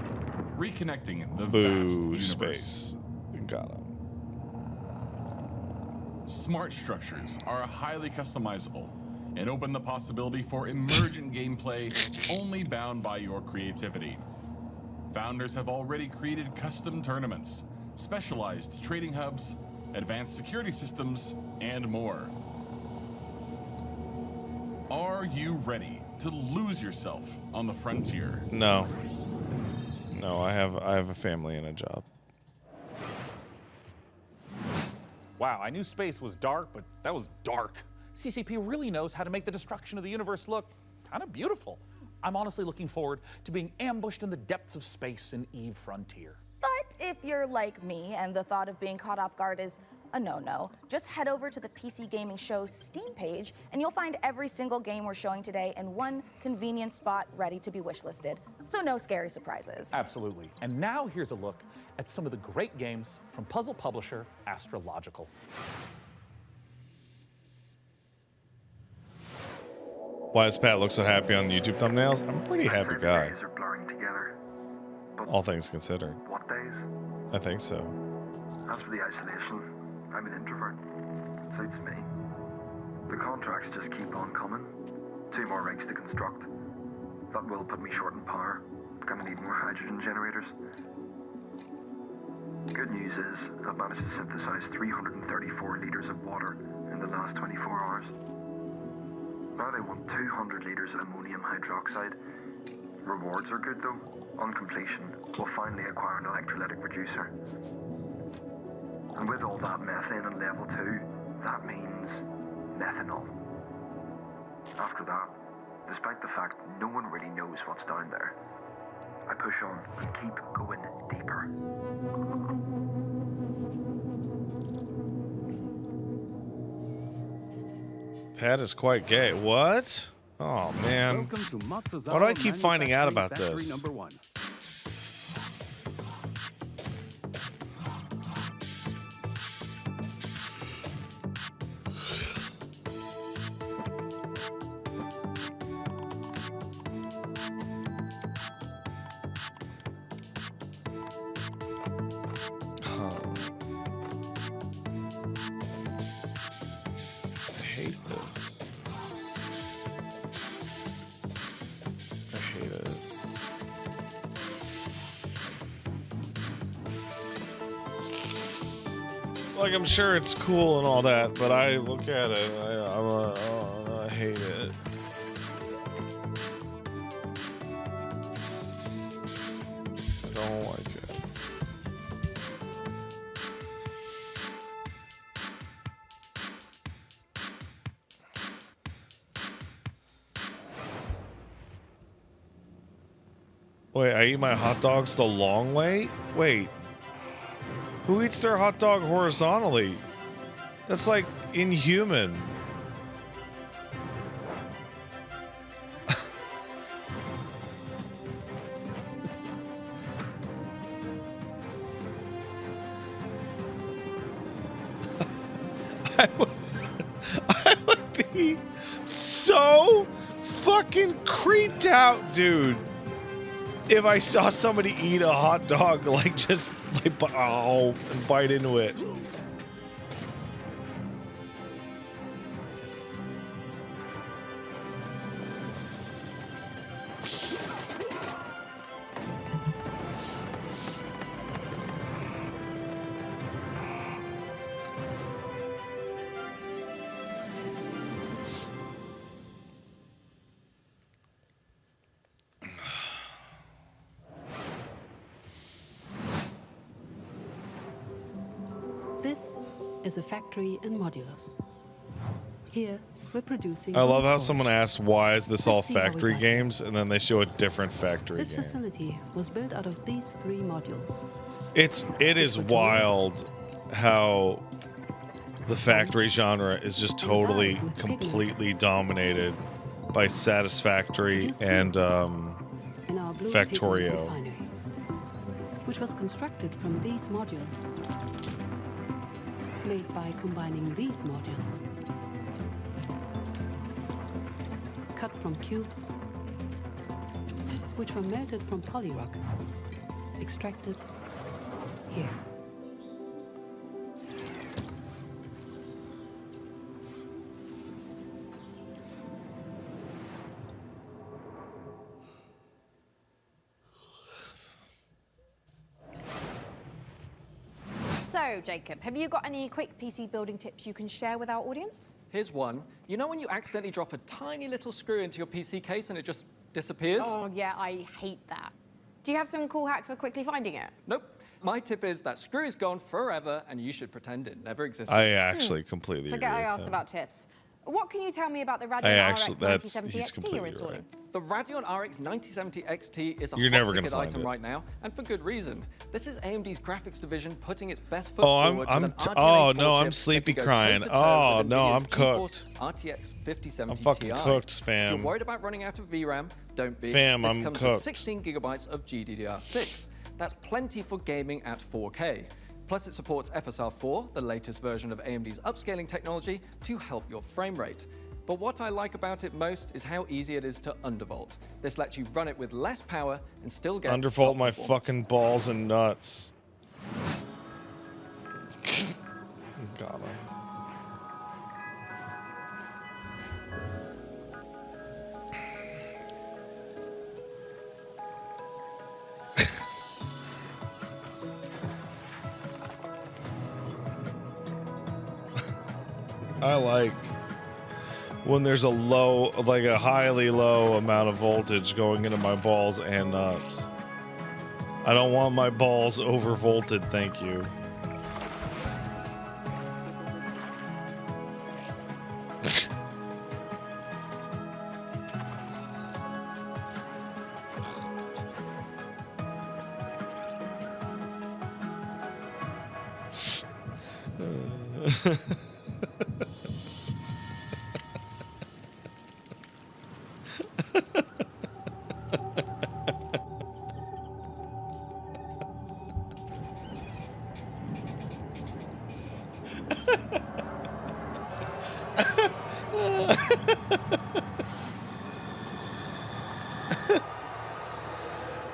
reconnecting the vast Boo universe. space. Got him. Smart structures are highly customizable and open the possibility for emergent gameplay only bound by your creativity. Founders have already created custom tournaments, specialized trading hubs, advanced security systems, and more. Are you ready to lose yourself on the frontier? No. No, I have a family and a job. Wow, I knew space was dark, but that was dark. CCP really knows how to make the destruction of the universe look kind of beautiful. I'm honestly looking forward to being ambushed in the depths of space in Eve Frontier. But if you're like me and the thought of being caught off guard is a no-no, just head over to the PC Gaming Show Steam page and you'll find every single game we're showing today in one convenient spot ready to be wishlisted. So no scary surprises. Absolutely. And now here's a look at some of the great games from puzzle publisher Astrological. Why does Pat look so happy on the YouTube thumbnails? I'm a pretty happy guy. Days are blurring together. But All things considered. what days? I think so. As for the isolation, I'm an introvert. It suits me. The contracts just keep on coming. 2 more rigs to construct. That will put me short in power. Gonna need more hydrogen generators. Good news is, I've managed to synthesize 334 liters of water in the last 24 hours. Now they want 200 liters of ammonium hydroxide. Rewards are good though. On completion, we'll finally acquire an electrolytic reducer. And with all that methane in level 2, that means methanol. After that, despite the fact no one really knows what's down there. I push on and keep going deeper. Pat is quite gay. What? Oh man. Why do I keep finding out about this? Number 1. Like, I'm sure it's cool and all that, but I look at it, I hate it. I don't like it. Wait, I eat my hot dogs the long way? Wait. Who eats their hot dog horizontally? That's like inhuman. I would be so fucking creeped out, dude. If I saw somebody eat a hot dog, like just like and bite into it. This is a factory in Modulus. Here, we're producing... I love how someone asked, why is this all factory games? And then they show a different factory This game. facility was built out of these 3 modules. It is wild how the factory genre is just totally, completely dominated by Satisfactory and Factorio. Which was constructed from these modules. Made by combining these modules. Cut from cubes, which were melted from polyrock, extracted here. So, Jacob, have you got any quick PC building tips you can share with our audience? Here's one. You know when you accidentally drop a tiny little screw into your PC case and it just disappears? Oh, yeah, I hate that. Do you have some cool hack for quickly finding it? Nope. My tip is that screw is gone forever and you should pretend it never existed. I actually completely Forget agree I with asked him. about tips. What can you tell me about the Radeon RX 9070 he's XT you're completely installing? right. The Radeon RX 9070 XT is a You're hot never gonna ticket find item it. right now, and for good reason. This is AMD's graphics division putting its best foot Oh, forward with an RDNA oh 4 no, I'm chip sleepy that can go crying. toe-to-toe Oh with no, NVIDIA's I'm cooked. GeForce RTX 5070 I'm fucking Ti. cooked, If fam. you're worried about running out of VRAM, don't be. Fam, this I'm comes cooked. with 16 gigabytes of GDDR6. That's plenty for gaming at 4K. Plus, it supports FSR4, the latest version of AMD's upscaling technology, to help your frame rate. But what I like about it most is how easy it is to undervolt. This lets you run it with less power and still get Undervolt top my performance. fucking balls and nuts. Got him. I like when there's a low, like a highly low amount of voltage going into my balls and nuts. I don't want my balls overvolted, thank you.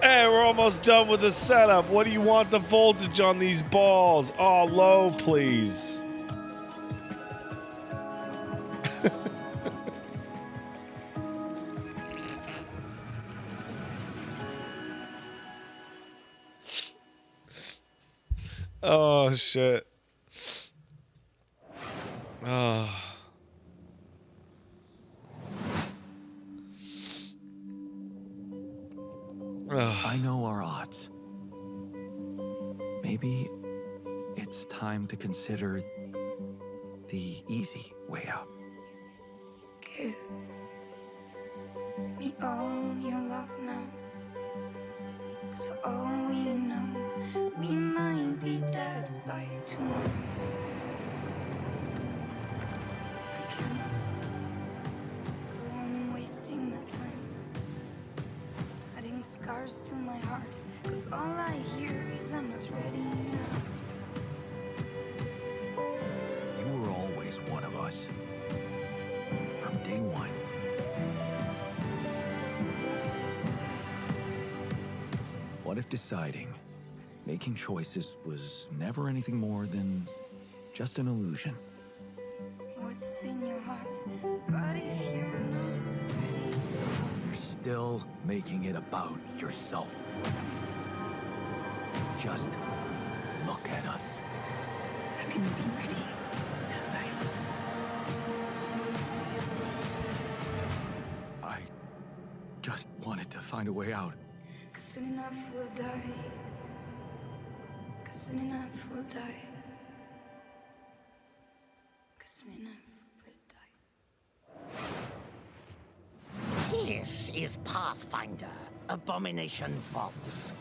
Hey, we're almost done with the setup. What do you want the voltage on these balls? Oh, low, please. Oh, shit. Oh. I know our odds. Maybe it's time to consider the easy way out. Give me all your love now. 'Cause for all we know, we might be dead by tomorrow. I can't go on wasting my time, adding scars to my heart. 'Cause all I hear is I'm not ready now. You were always one of us. From day one. What if deciding, making choices was never anything more than just an illusion? What's in your heart? But if you're not ready for You're still making it about yourself. Just look at us. Have you been ready? I just wanted to find a way out. 'Cause soon enough we'll die. 'Cause soon enough we'll die. 'Cause soon enough we'll die. This is Pathfinder Abomination Vaults.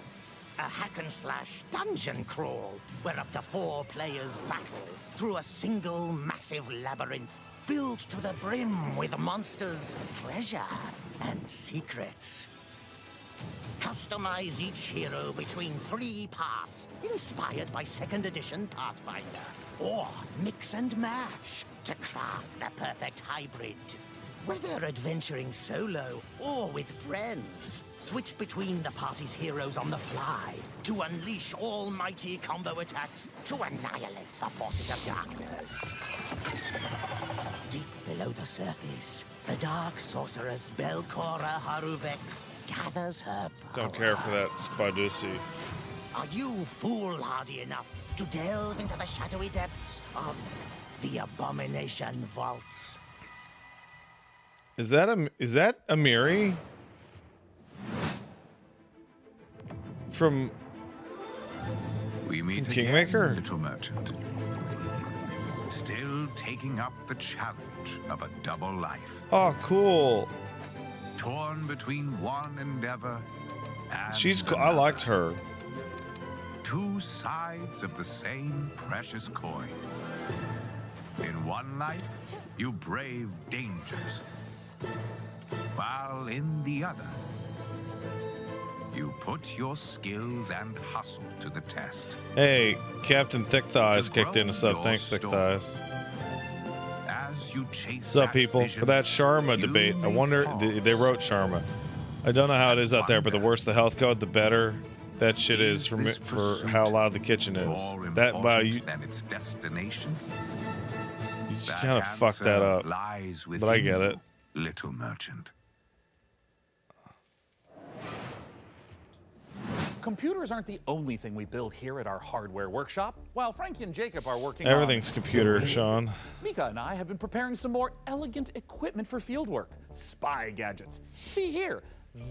A hack-and-slash dungeon crawl where up to 4 players battle through a single massive labyrinth filled to the brim with monsters, treasure, and secrets. Customize each hero between 3 paths, inspired by 2nd edition Pathfinder. Or mix and match to craft the perfect hybrid. Whether adventuring solo or with friends, switch between the party's heroes on the fly to unleash almighty combo attacks to annihilate the forces of darkness. Deep below the surface, the dark sorceress Belcora Haruvex gathers her power. Don't care for that Spadusi. Are you foolhardy enough to delve into the shadowy depths of the Abomination Vaults? Is that Amiri? From Kingmaker? Little merchant. Still taking up the challenge of a double life. Oh, cool. Torn between one endeavor and She's cool. I liked her. 2 sides of the same precious coin. In one life, you brave dangers, while in the other, you put your skills and hustle to the test. Hey, Captain Thick Thighs kicked in a sub. Thanks, Thick Thighs. As you chase What's up, people? For that Sharma debate, I wonder, they wrote Sharma. I don't know how it is out there, but the worse the health code, the better that shit is for how loud the kitchen is. That, wow, you than its destination. You kind of fucked that up, but I get it. Little merchant. Computers aren't the only thing we build here at our hardware workshop. While Frankie and Jacob are working Everything's computer, Sean. Mika and I have been preparing some more elegant equipment for fieldwork. Spy gadgets. See here.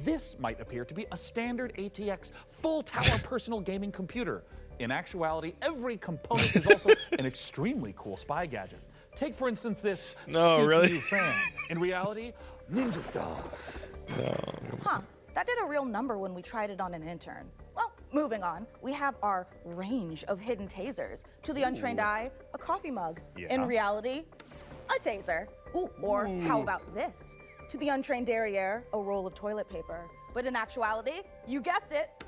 This might appear to be a standard ATX full-tower personal gaming computer. In actuality, every component is also an extremely cool spy gadget. Take, for instance, this No, CPU really? fan. In reality, Ninja Star. No. Huh, that did a real number when we tried it on an intern. Well, Moving on, we have our range of hidden tasers. To the untrained eye, a coffee mug. Yeah. In reality, a taser. Ooh, or how about this? To the untrained derriere, a roll of toilet paper. But in actuality, you guessed it,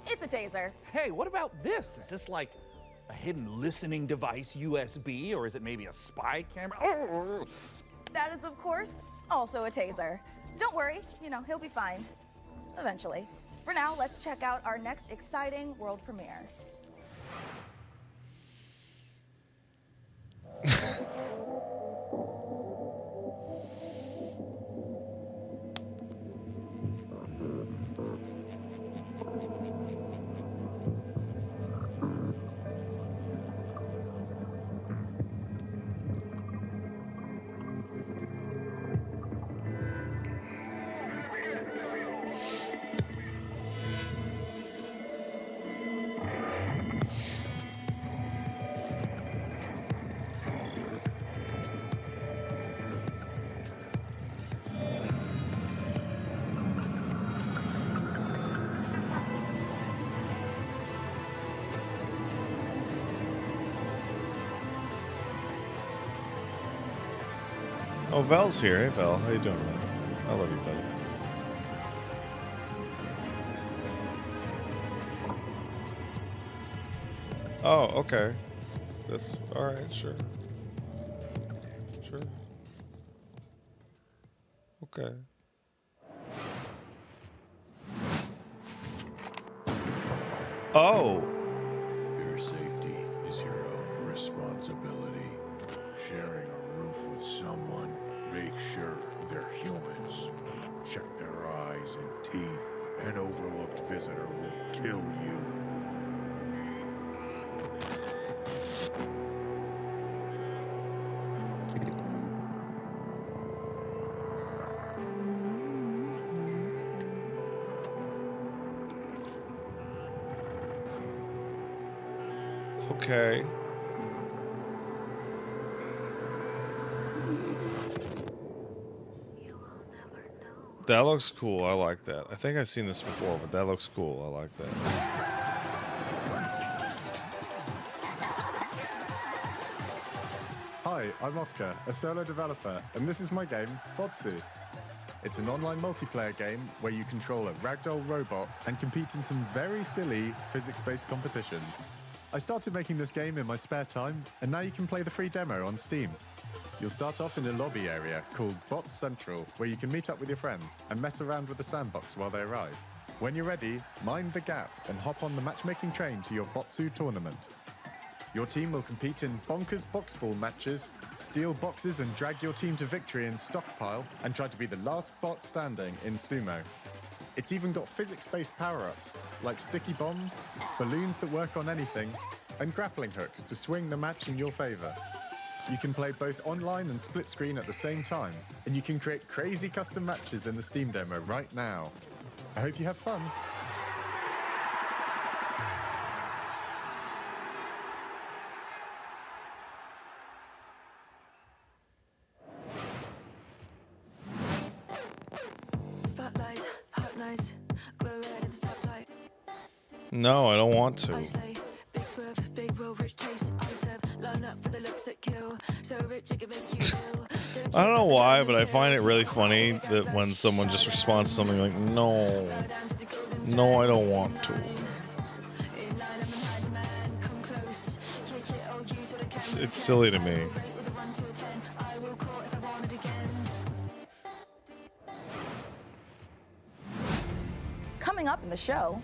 it's a taser. Hey, what about this? Is this like a hidden listening device, USB, or is it maybe a spy camera? Oh. That is, of course, also a taser. Don't worry, he'll be fine. Eventually. For now, let's check out our next exciting world premiere. Oh, Vel's here. Hey, Vel. How you doing, man? I love you, buddy. Oh, okay. That's all right. Sure. Sure. Okay. Oh. Your safety is your own responsibility. Sharing a roof with someone, make sure they're humans. Check their eyes and teeth. An overlooked visitor will kill you. Okay. That looks cool. I like that. I think I've seen this before, but that looks cool. I like that. Hi, I'm Oscar, a solo developer, and this is my game, Botsu. It's an online multiplayer game where you control a ragdoll robot and compete in some very silly physics-based competitions. I started making this game in my spare time, and now you can play the free demo on Steam. You'll start off in a lobby area called Bot Central, where you can meet up with your friends and mess around with the sandbox while they arrive. When you're ready, mind the gap and hop on the matchmaking train to your Botsu tournament. Your team will compete in bonkers boxball matches, steal boxes and drag your team to victory in Stockpile, and try to be the last bot standing in Sumo. It's even got physics-based power-ups, like sticky bombs, balloons that work on anything, and grappling hooks to swing the match in your favor. You can play both online and split screen at the same time, and you can create crazy custom matches in the Steam demo right now. I hope you have fun. Spotlight, hot nights, glow red in the spotlight. No, I don't want to. I say, big swerve, big will, rich taste. I serve, line up for the looks that kill. So rich it can make you ill. I don't know why, but I find it really funny that when someone just responds to something like, no, no, I don't want to. It's silly to me. Coming up in the show,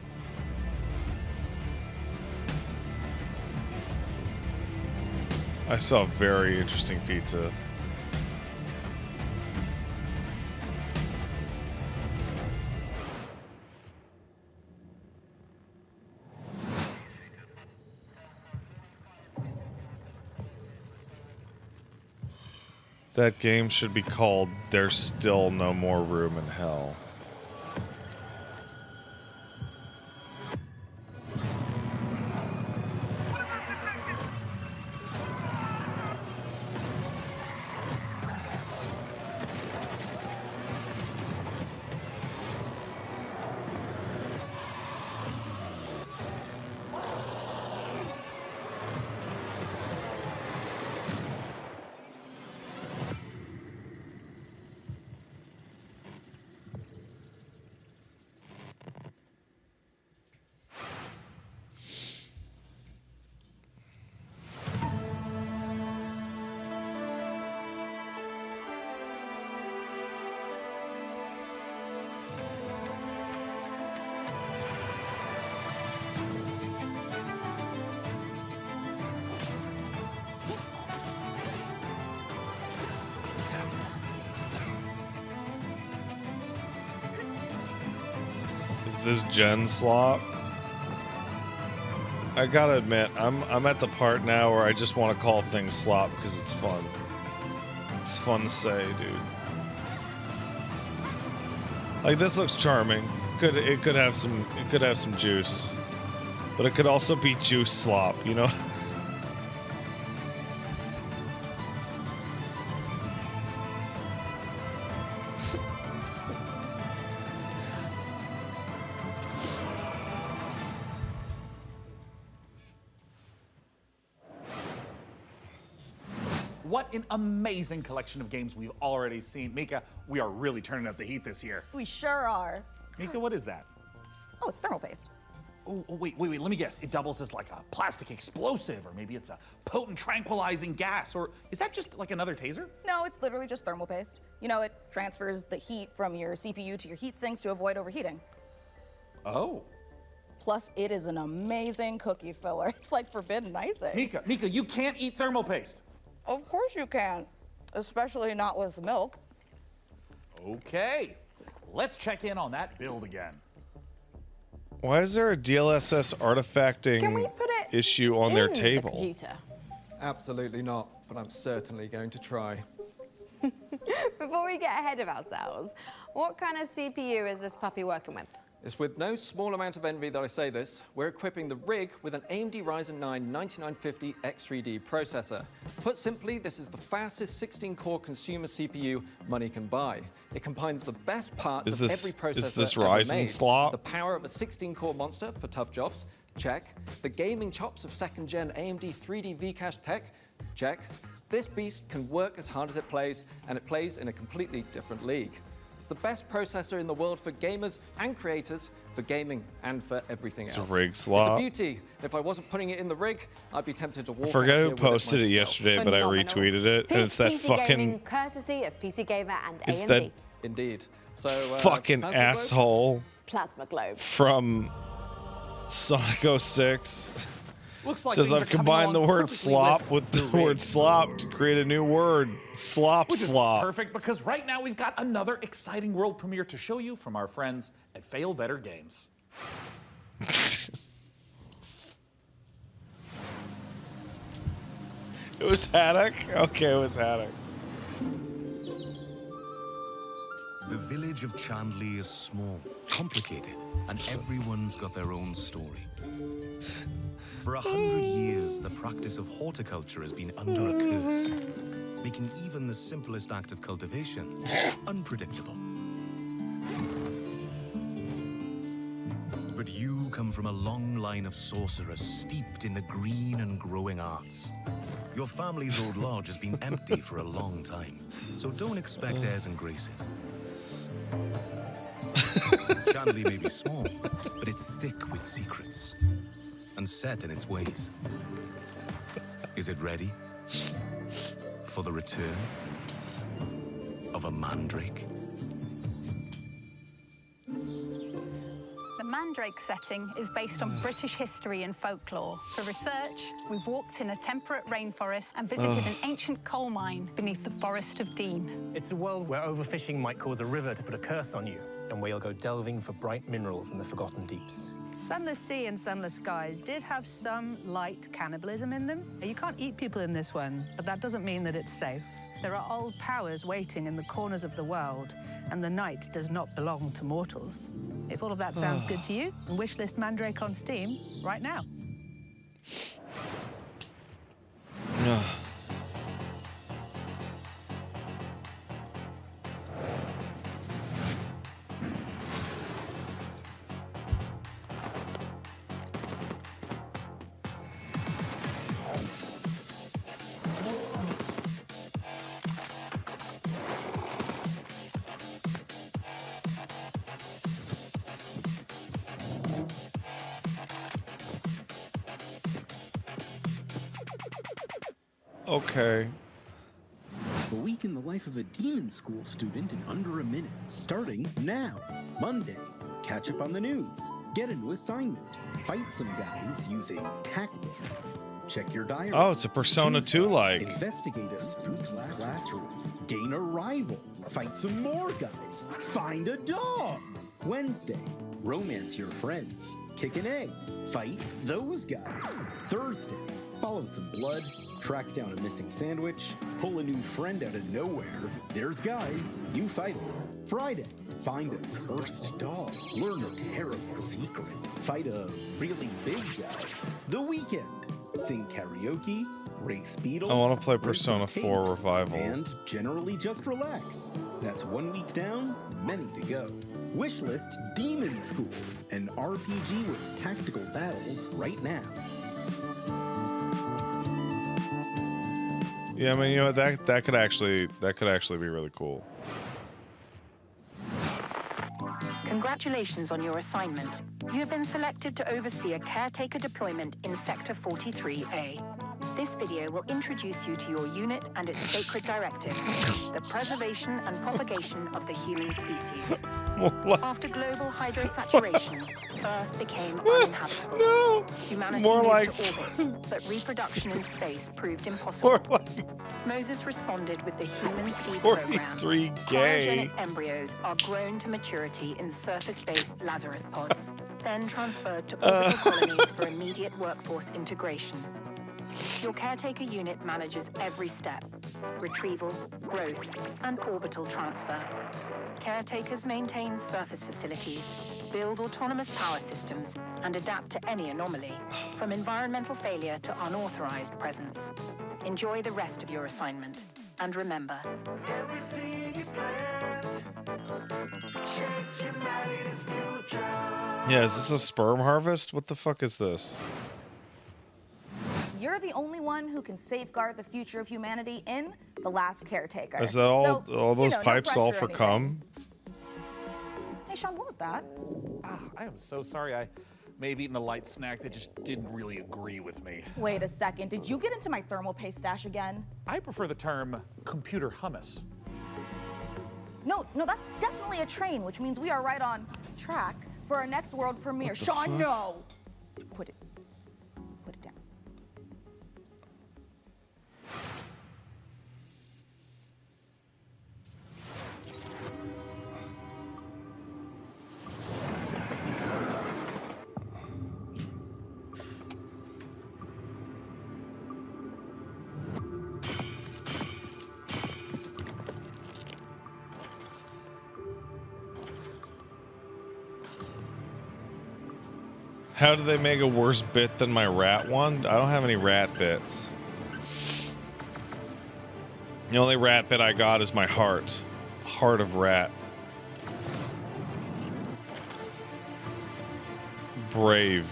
I saw very interesting pizza. That game should be called There's Still No More Room in Hell. this gen slop? I gotta admit, I'm at the part now where I just want to call things slop because it's fun. It's fun to say, dude. Like, this looks charming. It could have some juice, but it could also be juice slop, you know. What an amazing collection of games we've already seen. Mika, we are really turning up the heat this year. We sure are. Mika, what is that? Oh, it's thermal paste. Oh, wait, let me guess. It doubles as like a plastic explosive, or maybe it's a potent tranquilizing gas, or is that just like another taser? No, it's literally just thermal paste. You know, it transfers the heat from your CPU to your heat sinks to avoid overheating. Oh. Plus, it is an amazing cookie filler. It's like forbidden icing. Mika, you can't eat thermal paste. Of course you can, especially not with milk. Okay, let's check in on that build again. Why is there a DLSS artifacting issue on their table? Computer. Absolutely not, but I'm certainly going to try. Before we get ahead of ourselves, what kind of CPU is this puppy working with? It's with no small amount of envy that I say this. We're equipping the rig with an AMD Ryzen 9 9950 X3D processor. Put simply, this is the fastest 16-core consumer CPU money can buy. It combines the best parts of every processor Is this ever Ryzen made. slop? The power of a 16-core monster for tough jobs, check. The gaming chops of second-gen AMD 3D V-Cache tech, check. This beast can work as hard as it plays, and it plays in a completely different league. It's the best processor in the world for gamers and creators, for gaming and for everything else. It's a rig slop. It's a beauty. If I wasn't putting it in the rig, I'd be tempted to walk. I forget out who here with posted it myself. yesterday, but I retweeted it, and it's that PC fucking gaming, courtesy of PC Gamer and It's AMD. that Indeed. So fucking asshole Plasma Globe. from Sonic 06. Looks like says things I've are coming combined the along word perfectly slop with with the word slop to create a new word. Slop Which is slop. perfect, because right now we've got another exciting world premiere to show you from our friends at Fail Better Games. It was Haddock? Okay, it was Haddock. The village of Chandley is small, complicated, and everyone's got their own story. For 100 years, the practice of horticulture has been under a curse, making even the simplest act of cultivation unpredictable. But you come from a long line of sorcerers steeped in the green and growing arts. Your family's old lodge has been empty for a long time, so don't expect airs and graces. Chandley may be small, but it's thick with secrets and set in its ways. Is it ready for the return of a mandrake? The Mandrake setting is based on British history and folklore. For research, we've walked in a temperate rainforest and visited an ancient coal mine beneath the Forest of Dean. It's a world where overfishing might cause a river to put a curse on you, and where you'll go delving for bright minerals in the forgotten deeps. Sunless sea and sunless skies did have some light cannibalism in them. You can't eat people in this one, but that doesn't mean that it's safe. There are old powers waiting in the corners of the world, and the night does not belong to mortals. If all of that sounds good to you, wishlist Mandrake on Steam right now. Okay. A week in the life of a demon school student in under a minute. Starting now. Monday. Catch up on the news. Get a new assignment. Fight some guys using tactics. Check your diary. Oh, it's a Persona 2 like. Investigate a spooky classroom. Gain a rival. Fight some more guys. Find a dog. Wednesday. romance your friends. Kick an egg. Fight those guys. Thursday, follow some blood. Track down a missing sandwich. Pull a new friend out of nowhere. There's guys. You fight them. Friday, find a cursed dog. Learn a terrible secret. Fight a really big guy. The weekend, sing karaoke. Race Beatles. I want to play race Persona some 4 tapes, Revival. And generally just relax. That's 1 week down, many to go. Wishlist Demon School, an RPG with tactical battles right now. Yeah, I mean, you know, that could actually be really cool. Congratulations on your assignment. You have been selected to oversee a caretaker deployment in Sector 43A. This video will introduce you to your unit and its sacred directive, the preservation and propagation of the human species. After global hydrosaturation, Earth became uninhabitable. No! Humanity More moved like- to orbit, but reproduction in space proved impossible. Moses responded with the Human Seed Program. 43 gay. Cryogenic embryos are grown to maturity in surface-based Lazarus pods, then transferred to orbital colonies for immediate workforce integration. Your caretaker unit manages every step: retrieval, growth, and orbital transfer. Caretakers maintain surface facilities, build autonomous power systems, and adapt to any anomaly, from environmental failure to unauthorized presence. Enjoy the rest of your assignment. And remember, Yeah, is this a sperm harvest? What the fuck is this? You're the only one who can safeguard the future of humanity in The Last Caretaker. Is that all? So, All those no pipes all pressure or for cum? Hey, Sean, what was that? I am so sorry. I may have eaten a light snack that just didn't really agree with me. Wait a second. Did you get into my thermal paste stash again? I prefer the term computer hummus. No, that's definitely a train, which means we are right on track for our next world premiere. What the Sean, fuck? no. Put it down. How do they make a worse bit than my rat one? I don't have any rat bits. The only rat bit I got is my heart. Heart of rat. Brave.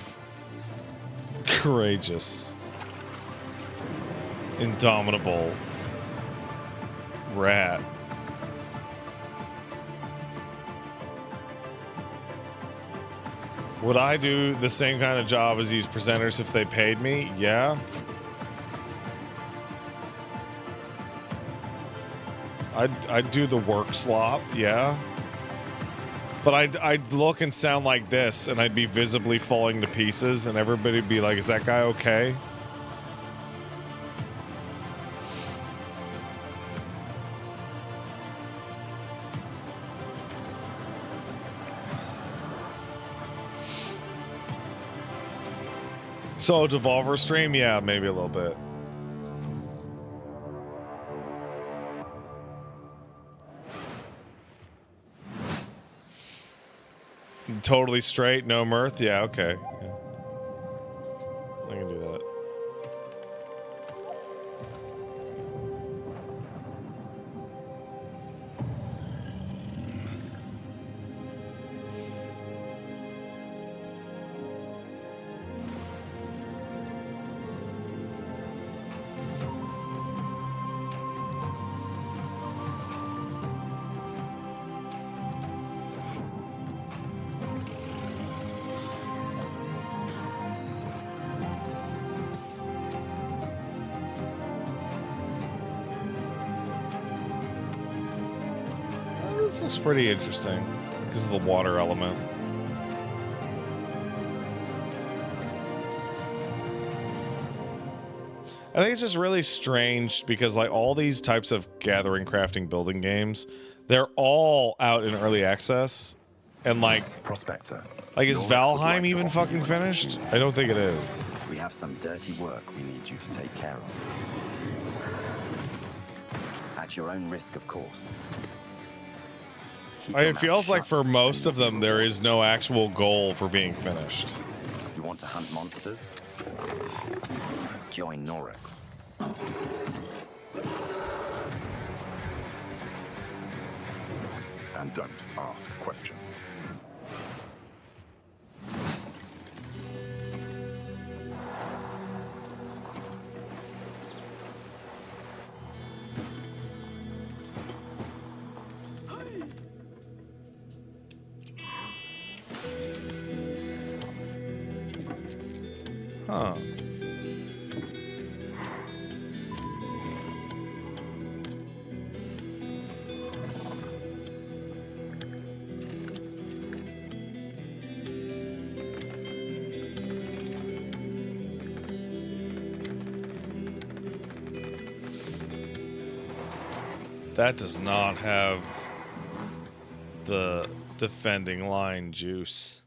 Courageous. Indomitable. Rat. Would I do the same kind of job as these presenters if they paid me? Yeah. I'd do the work slop, yeah. But I'd look and sound like this, and I'd be visibly falling to pieces, and everybody'd be like, is that guy okay? So, Devolver stream? Yeah, maybe a little bit. Totally straight, no mirth? Yeah, okay. Yeah. I can do that. This looks pretty interesting because of the water element. I think it's just really strange because like all these types of gathering, crafting, building games, they're all out in early access And like Prospector. is Valheim even fucking finished? I don't think it is. We have some dirty work we need you to take care of. At your own risk, of course. It feels like for most of them, there is no actual goal for being finished. You want to hunt monsters? Join Norix. And don't ask questions. Huh. That does not have the defending line juice.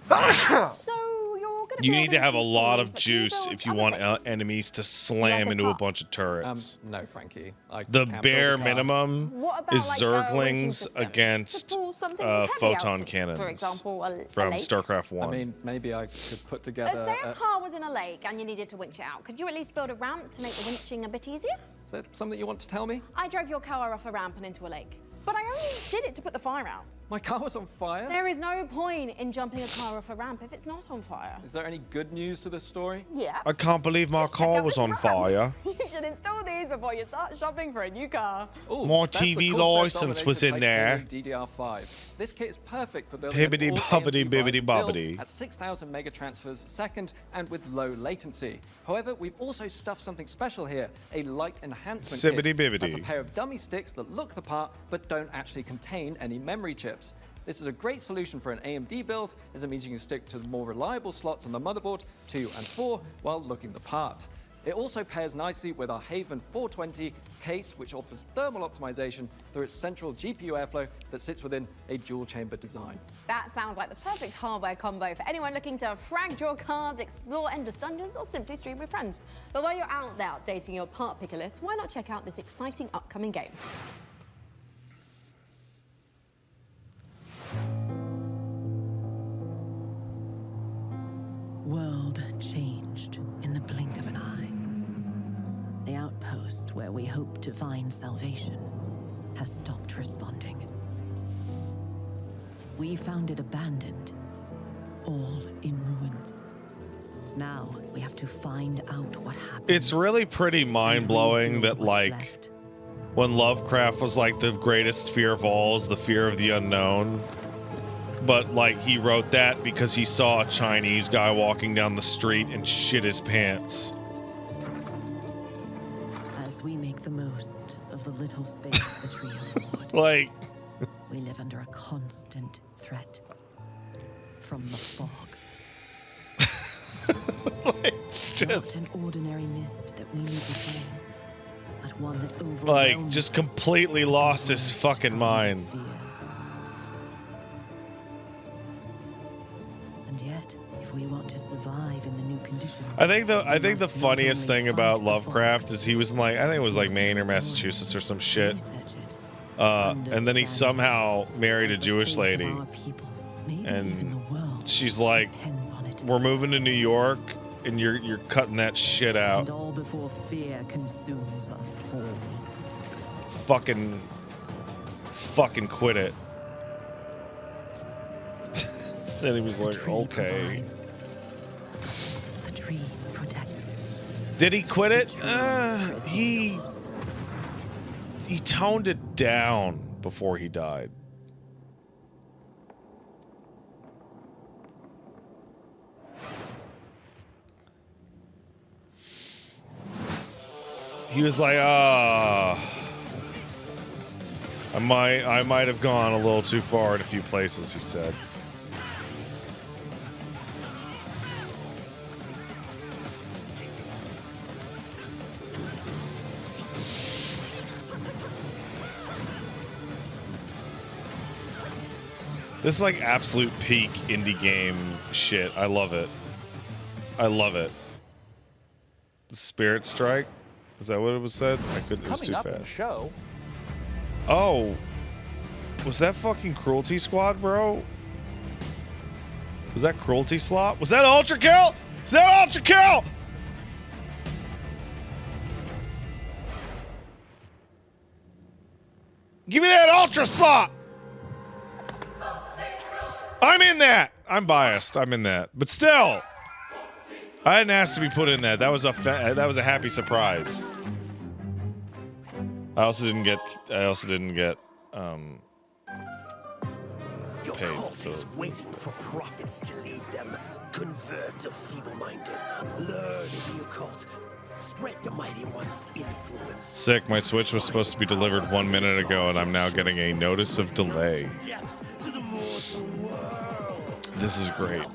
So you're gonna You build need to in have a these lot stories, of but can you juice build if you other want things? enemies to slam a into a car? bunch of turrets. No, Frankie. I The can't build bare a car. minimum What about, is like, a winching Zerglings system? against To pull something heavy photon out, cannons for example, a from lake? StarCraft 1. I mean, maybe I could put together. Say a car was in a lake and you needed to winch it out. Could you at least build a ramp to make the winching a bit easier? Is that something you want to tell me? I drove your car off a ramp and into a lake. But I only did it to put the fire out. My car was on fire? There is no point in jumping a car off a ramp if it's not on fire. Is there any good news to this story? Yeah. I can't believe my car was on fire. You should install these before you start shopping for a new car. Ooh, My that's the TV concept license was in dominated there. titanium DDR5. This kit is perfect for building Bibbidi an bobbidi all-AMD bibbidi Ryzen build bobbidi. at 6,000 mega transfers a second and with low latency. However, we've also stuffed something special here, a light enhancement Sibbidi kit. bibbidi. That's a pair of dummy sticks that look the part but don't actually contain any memory chips. This is a great solution for an AMD build, as it means you can stick to the more reliable slots on the motherboard 2 and 4 while looking the part. It also pairs nicely with our Haven 420 case, which offers thermal optimization through its central GPU airflow that sits within a dual chamber design. That sounds like the perfect hardware combo for anyone looking to frag draw cards, explore endless dungeons, or simply stream with friends. But while you're out there updating your part picker list, why not check out this exciting upcoming game? World changed in the blink of an eye. The outpost where we hoped to find salvation has stopped responding. We found it abandoned, all in ruins. Now we have to find out what happened. It's really pretty mind-blowing that, like, when Lovecraft was like, the greatest fear of all is the fear of the unknown. But, like, he wrote that because he saw a Chinese guy walking down the street and shit his pants. As we make the most of the little space the tree affords, Like, we live under a constant threat from the fog. just Not an ordinary mist that we need to feel, but one that overwhelms like, just completely lost his fucking mind. And yet, if we want to survive in the new conditions, I think the funniest thing about Lovecraft is he was in, like, I think it was like Maine or Massachusetts or some shit. And then he somehow married a Jewish lady. And she's like, we're moving to New York and you're cutting that shit out. and all before fear consumes us all. Fucking quit it. Then he was like, okay. The tree protects. Did he quit it? He toned it down before he died. He was like, I might have gone a little too far in a few places, he said. This is like absolute peak indie game shit. I love it. I love it. The Spirit Strike? Is that what it was said? I couldn't. It was too Coming up in the fast. show. Oh, was that fucking Cruelty Squad, bro? Was that Cruelty Slop? Was that Ultra Kill? Is that Ultra Kill? Give me that Ultra Slop. I'm in that. I'm biased. I'm in that, but still, I didn't ask to be put in that. That was a happy surprise. I also didn't get Your paid. cult So is waiting for prophets to lead them. Convert the feeble-minded. Learn in the occult. Spread the mighty one's influence. sick. My Switch was supposed to be delivered 1 minute ago, and I'm now getting a notice of delay. This is great.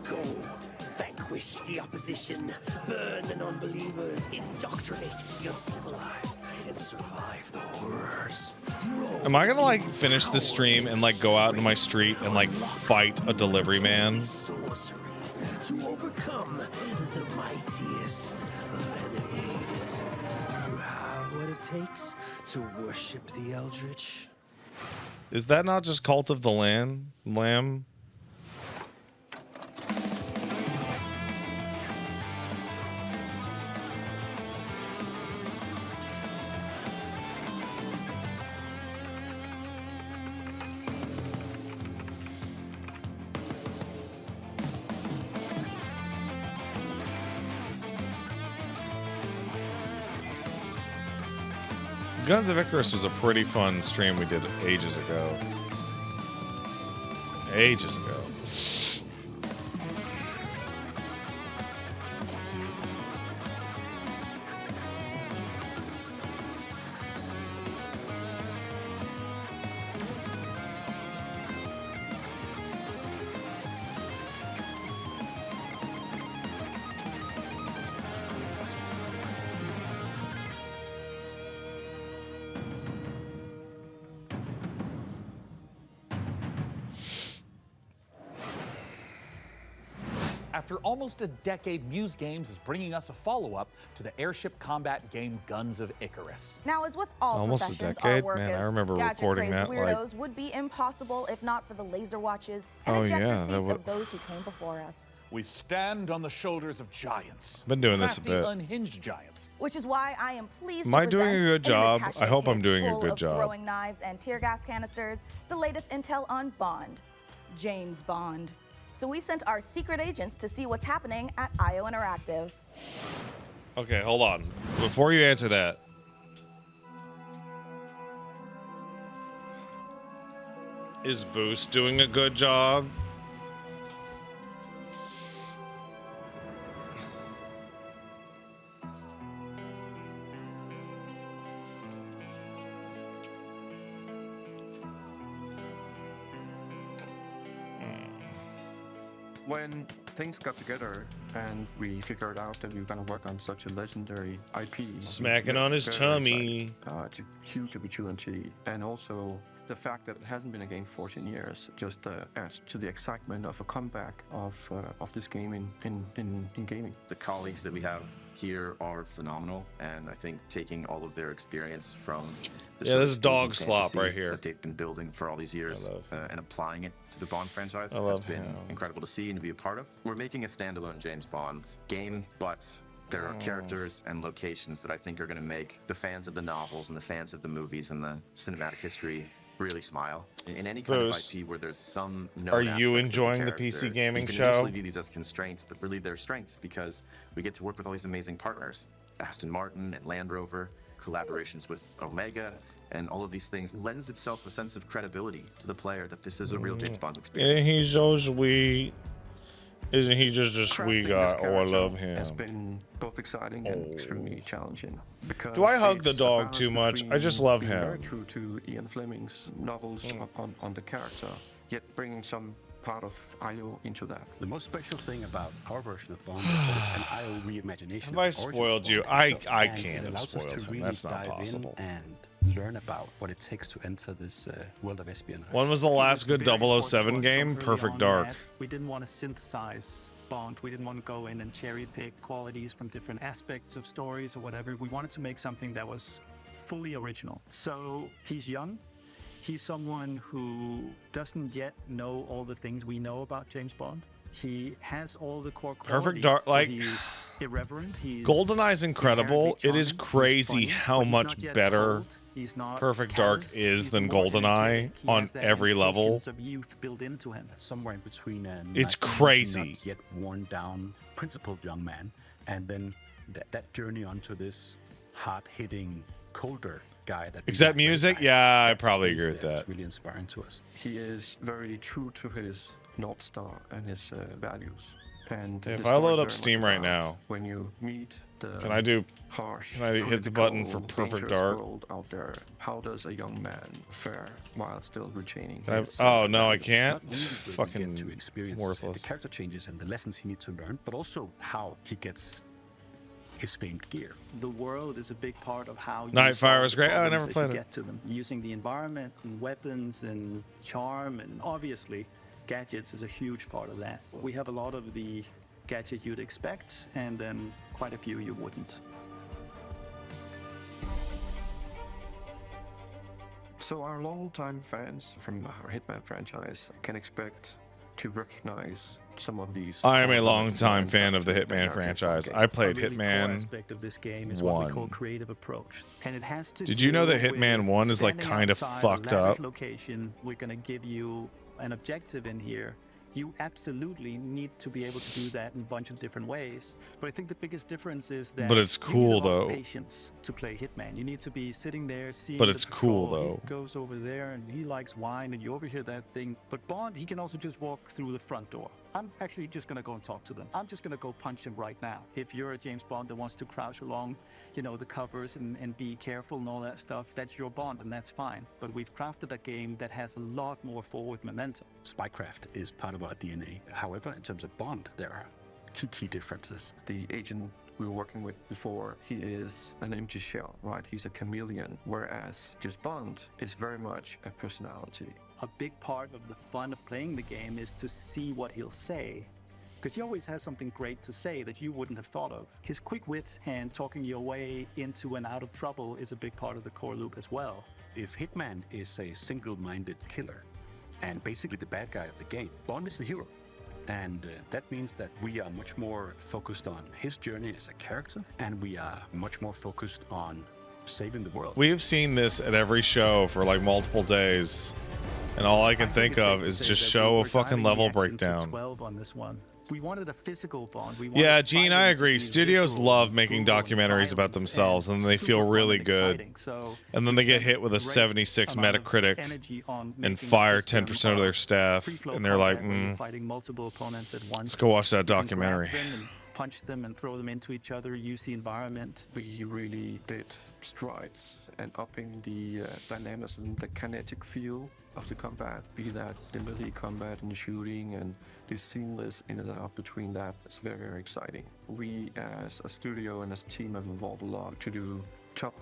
Vanquish the opposition. Burn the non-believers. Indoctrinate the uncivilized. And survive the horrors. Am I gonna like finish this stream and like go out into my street and like fight a delivery man? Sorceries to overcome the mightiest of enemies. You have what it takes to worship the Eldritch. Is that not just Cult of the Lamb? Guns of Icarus was a pretty fun stream we did ages ago. Ages ago. After almost a decade, Muse Games is bringing us a follow-up to the airship combat game Guns of Icarus. Now, as with all Almost a professions, decade? our work Man, as I remember recording gadget-crazed that, like- weirdos would be impossible if not for the laser watches and Oh, ejector yeah, seats that would- of those who came before us. We stand on the shoulders of giants. Been doing this a Crafty, bit. unhinged giants. Which is why I am pleased Am to I doing a present good an job? attaché I hope I'm case doing a full good of job. throwing knives and tear gas canisters, the latest intel on Bond, James Bond. So we sent our secret agents to see what's happening at IO Interactive. Okay, hold on. Before you answer that. Is Boost doing a good job? When things got together and we figured out that we were going to work on such a legendary IP. Smacking on his tummy. It's a huge opportunity. And also the fact that it hasn't been a game for 14 years just adds to the excitement of a comeback of this game in gaming. The colleagues that we have here are phenomenal, and I think taking all of their experience from the Yeah, sort this of is dog fantasy slop right here. that they've been building for all these years and applying it to the Bond franchise I has love been him. incredible to see and to be a part of. We're making a standalone James Bond game, but there are characters and locations that I think are going to make the fans of the novels and the fans of the movies and the cinematic history really smile. In any kind Bruce, of IP where there's some known are you aspects of enjoying the character, PC gaming you can show? initially view these as constraints, but really they're strengths because we get to work with all these amazing partners. Aston Martin and Land Rover, collaborations with Omega, and all of these things lends itself a sense of credibility to the player that this is a real James Bond experience. Isn't he so sweet? Isn't he just a sweet guy? Oh, I love him. Has been both exciting and extremely challenging. Because Do I hug the it's a dog balance too much? I between just love being very him. true to Ian Fleming's novels on the character, yet bringing some part of IO into that. The most special thing about our version of Bond is that it's an IO reimagination. Have I of the origin spoiled of you? Bond I itself, and can't it have allows us spoiled to him. really That's not dive in possible. and learn about what it takes to enter this world of espionage. When was the last good 007 game? Perfect Dark. We didn't want to synthesize Bond. We didn't want to go in and cherry pick qualities from different aspects of stories or whatever. We wanted to make something that was fully original. So he's young. He's someone who doesn't yet know all the things we know about James Bond. He has all the core qualities. Perfect Dark, like, so he's irreverent. He's GoldenEye's incredible. It is crazy how much better Perfect Dark is than GoldenEye on every level. Of youth built into him. Somewhere in between it's crazy. Not yet worn down, principled young man, and then that journey onto this hard-hitting, colder guy. That Except music, yeah, I probably agree with that. It's really inspiring to us. He is very true to his North Star and his values. And if I load up Steam right now, when you meet the can I harsh, hit the button for Perfect Dark? World out there, how does a young man fare while still retaining? Oh no, I can't. It's fucking to experience worthless. The character changes and the lessons he needs to learn, but also how he gets his famed gear. The world is a big part of how you Nightfire was solve the great. Oh, I problems never that played you it. get to them. Using the environment and weapons and charm, and obviously gadgets is a huge part of that. We have a lot of the gadget you'd expect, and then quite a few you wouldn't. So our longtime fans from our Hitman franchise can expect to recognize some of these. I am a longtime fan of the Hitman franchise. I played A really core Hitman aspect of this game is what we call 1. creative approach, and it has to. Did you know that do Hitman with 1 is like standing kind of outside a fucked lavish up? Location. We're gonna give you an objective in here. You absolutely need to be able to do that in a bunch of different ways. But I think the biggest difference is that But it's you need cool, a lot of though. patience to play Hitman. You need to be sitting there seeing. But the it's cool, patrol. though. He goes over there and he likes wine, and you overhear that thing. But Bond, he can also just walk through the front door. I'm actually just gonna go and talk to them. I'm just gonna go punch him right now. If you're a James Bond that wants to crouch along, you know, the covers and be careful and all that stuff, that's your Bond, and that's fine. But we've crafted a game that has a lot more forward momentum. Spycraft is part of our DNA. However, in terms of Bond, there are two key differences. The agent we were working with before, he is an empty shell, right? He's a chameleon, whereas just Bond is very much a personality. A big part of the fun of playing the game is to see what he'll say, because he always has something great to say that you wouldn't have thought of. His quick wit and talking your way into and out of trouble is a big part of the core loop as well. If Hitman is a single-minded killer and basically the bad guy of the game, Bond is the hero. And that means that we are much more focused on his journey as a character, and we are much more focused on saving the world. We've seen this at every show for like multiple days, and all I can think of is just show a fucking level breakdown. 12 on this one. We wanted a physical Bond. We Yeah, wanted Gene, I agree. Studios love making documentaries about themselves, and they feel really good. And then they get hit with a 76 Metacritic and fire 10% of their staff, and they're like, fighting multiple opponents at once. let's go watch that You can grab documentary. them and punch them and throw them into each other, use the environment. We really did strides and upping the dynamism, the kinetic feel of the combat, be that the melee combat and the shooting and the seamless in and out between that. It's very, very exciting. We as a studio and as a team have evolved a lot to do top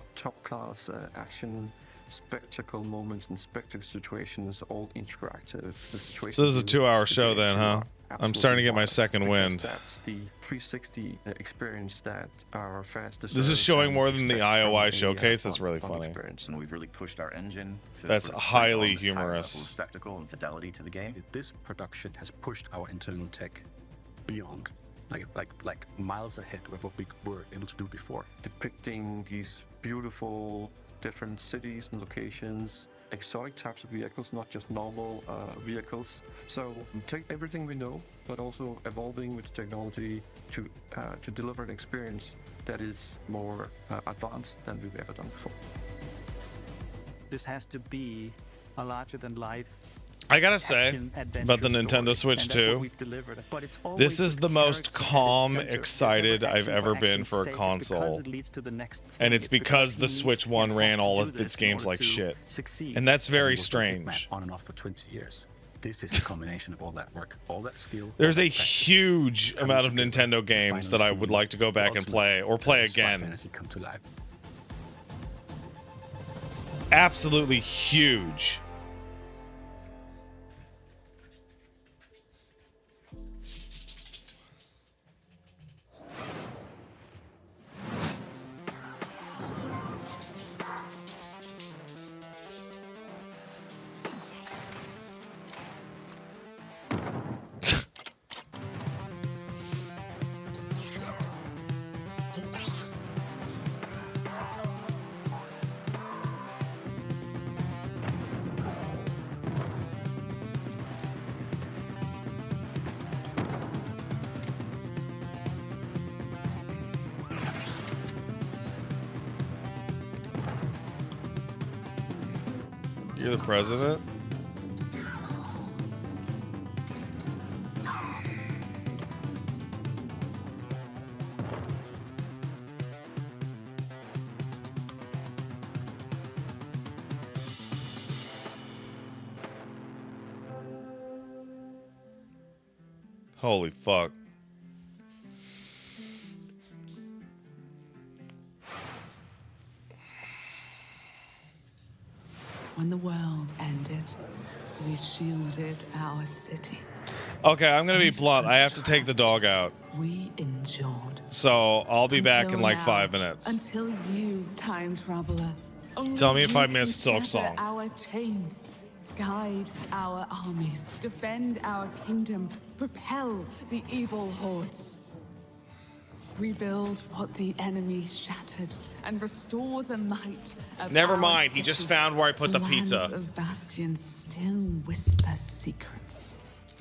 class action, spectacle moments and spectacle situations, all interactive. So this is a 2-hour show then, huh? I'm starting to get my second wind. That's the 360 experience that our fans deserve. This is showing and more than the expect from IOI a, showcase. That's fun- really fun funny. experience. And we've really pushed our engine to That's sort of highly bring on this higher level of humorous. spectacle and fidelity to the game. This production has pushed our internal tech beyond, like miles ahead of what we were able to do before. Depicting these beautiful different cities and locations, exotic types of vehicles, not just normal vehicles. So take everything we know, but also evolving with technology to deliver an experience that is more advanced than we've ever done before. This has to be a larger-than-life I gotta say about the Nintendo Switch 2, this is the most calm, excited I've ever been for a console. And it's because the Switch 1 ran all of its games like shit. And that's very strange. On and off for 20 years. This is a combination of all that work, all that skill. There's a huge amount of Nintendo games that I would like to go back and play, or play again. Fantasy come to life. absolutely huge. You're the president? Holy fuck. When the world ended, we shielded our city. Okay, I'm gonna be blunt. I have to take the dog out. We endured. So I'll be back in Until like now, 5 minutes. Until you, time traveler. Only Tell me if you I can missed Silk shatter Song. Our chains, guide our armies, defend our kingdom, propel the evil hordes. Rebuild what the enemy shattered and restore the might of Never our mind, he city. just found where I put the Lands pizza. of bastions still whisper secrets,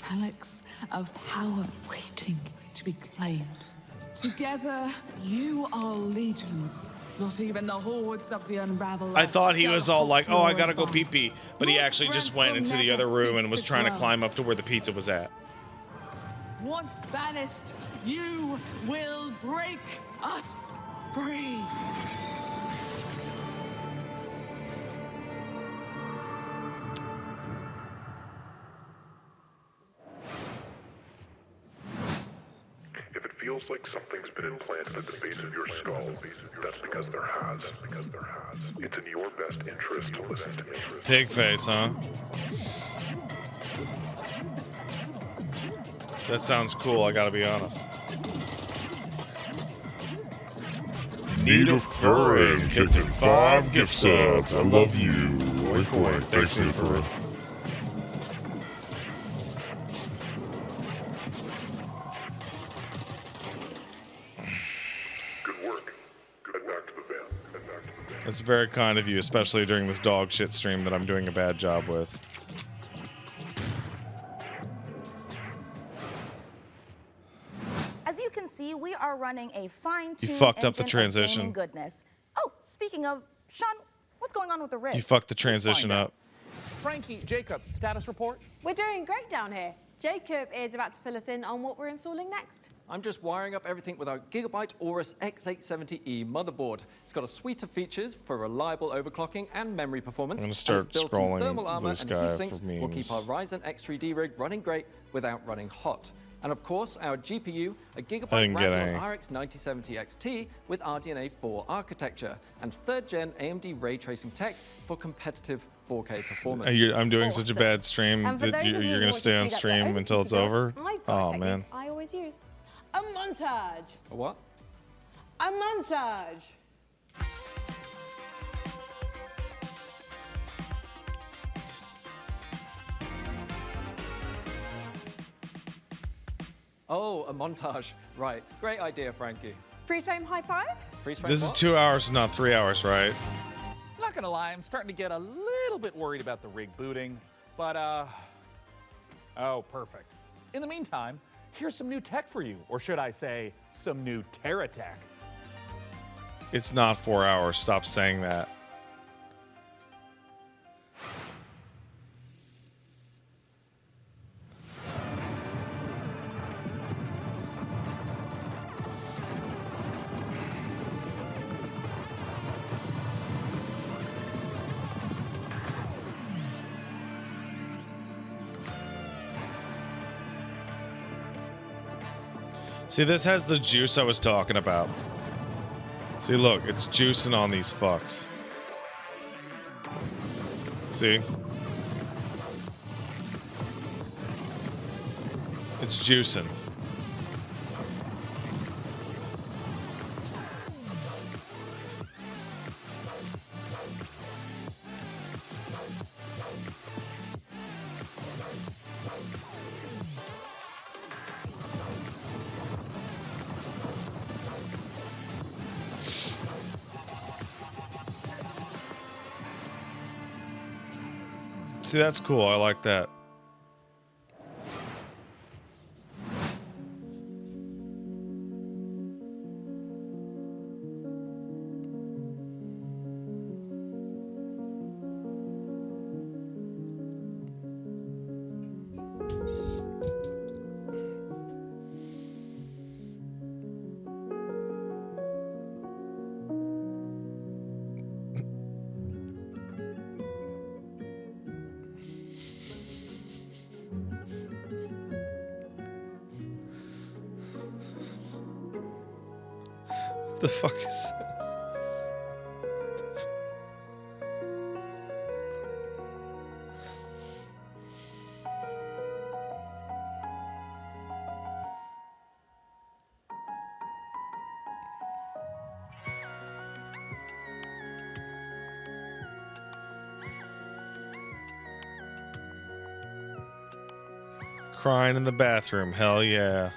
relics of power waiting to be claimed. Together, you are legions. Not even the hordes of the Unraveler. I thought he was all like, oh, I gotta go bonds. pee-pee. But he actually just went into the other room and was trying to climb up to where the pizza was at. Once banished, you will break us free. If it feels like something's been implanted at the base of your skull, that's because there has. It's in your best interest to listen to me. Pig face, huh? That sounds cool, I gotta be honest. Need a furry, Captain 5 gift subs. I love you. Oink oink. Thanks for it. Good work. Head back to the van. That's very kind of you, especially during this dog shit stream that I'm doing a bad job with. As you can see, we are running a fine-tuned You fucked up the engine of transition. gaming goodness. Oh, speaking of, Sean, what's going on with the rig? You fucked the transition up. Frankie, Jacob, status report? We're doing great down here. Jacob is about to fill us in on what we're installing next. I'm just wiring up everything with our Gigabyte Aorus X870E motherboard. It's got a suite of features for reliable overclocking and memory performance. I'm gonna and start its built-in scrolling thermal armor Blue and Sky heatsinks for will keep our memes. Ryzen X3D rig running great without running hot. And of course, our GPU, a I Gigabyte didn't get Radeon any. RX 9070 XT with RDNA 4 architecture and 3rd gen AMD ray tracing tech for competitive 4K performance. I'm doing such a bad stream And for that those of you you're who gonna want to stay on speed up stream their own until it's pieces of over? I've got a Oh technique man. I always use a montage. A what? A montage. Oh, a montage. Right. Great idea, Frankie. Freeze frame high five. Freeze frame This is what? 2 hours, not 3 hours, right? Not gonna lie, I'm starting to get a little bit worried about the rig booting, but oh, perfect. In the meantime, here's some new tech for you, or should I say, some new Terra tech. It's not 4 hours. Stop saying that. See, this has the juice I was talking about. See, look, it's juicing on these fucks. See? It's juicing. See, that's cool. I like that. The fuck is this? Crying in the bathroom. Hell yeah.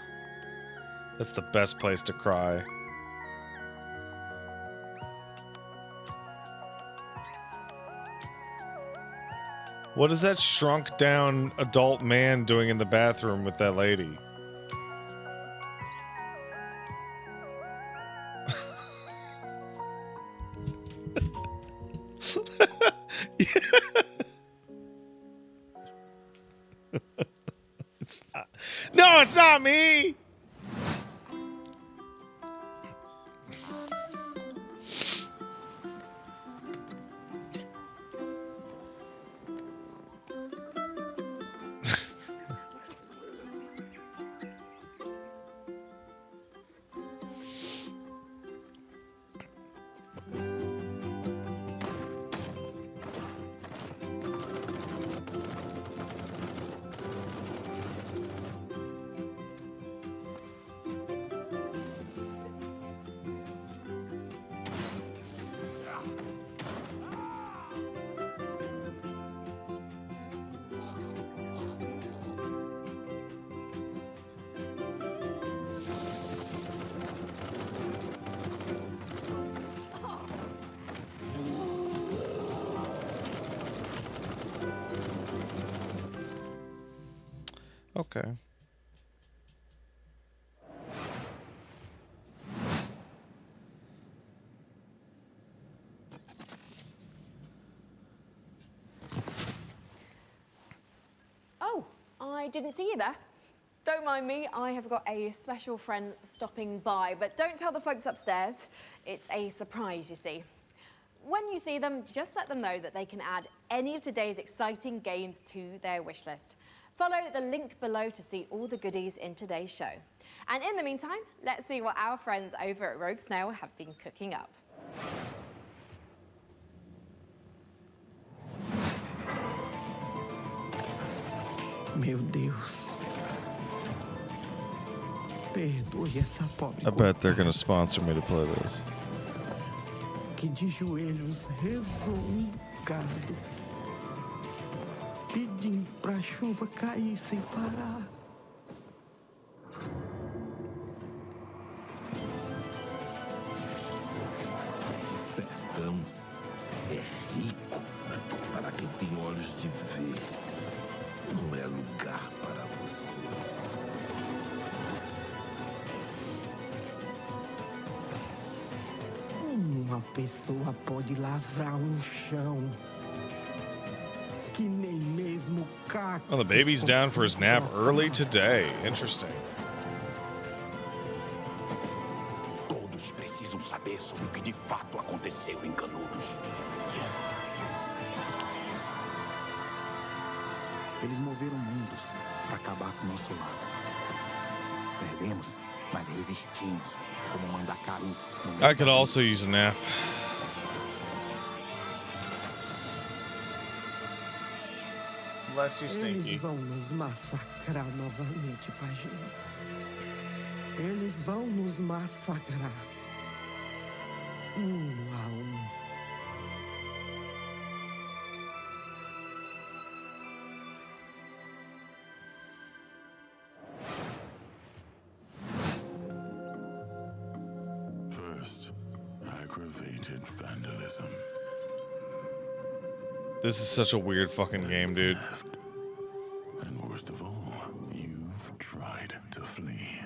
That's the best place to cry. What is that shrunk down adult man doing in the bathroom with that lady? It's not. No, it's not me. Okay. Oh, I didn't see you there. Don't mind me, I have got a special friend stopping by, but don't tell the folks upstairs. It's a surprise, you see. When you see them, just let them know that they can add any of today's exciting games to their wish list. Follow the link below to see all the goodies in today's show. And in the meantime, let's see what our friends over at Rogue Snail have been cooking up. Meu Deus. Perdoe essa pobre. I bet they're gonna sponsor me to play this. Que de joelhos rezou bocado, pedindo pra chuva cair sem parar. O sertão é rico para quem tem olhos de ver. Não é lugar para vocês. Uma pessoa pode lavrar chão que nem mesmo cacto. Oh, the baby's down for his nap early today. Interesting. Todos precisam saber sobre o que de fato aconteceu em Canudos. Eles moveram mundos para acabar com o nosso lado. Perdemos, mas resistimos, como Mandacaru. I could also use a nap. Bless you, Stinky. Eles vão nos massacrar novamente, pajem. Eles vão nos massacrar. A um. First, aggravated vandalism. This is such a weird fucking game, dude. And worst of all, you've tried to flee.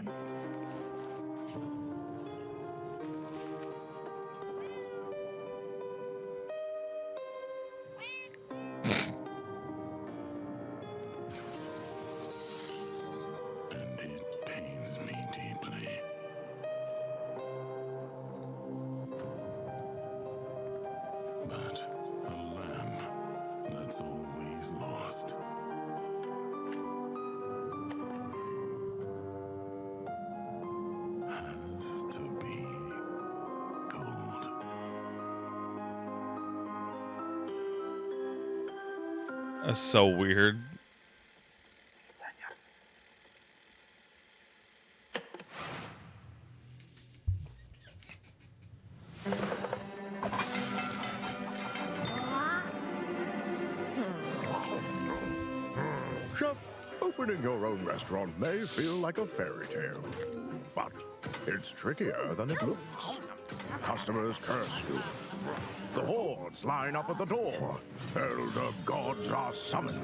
And it pains me deeply. But a lamb that's always lost. Has to be gold. That's so weird. Chef, opening your own restaurant may feel like a fairy tale, but it's trickier than it looks. Customers curse you. The hordes line up at the door. Elder gods are summoned.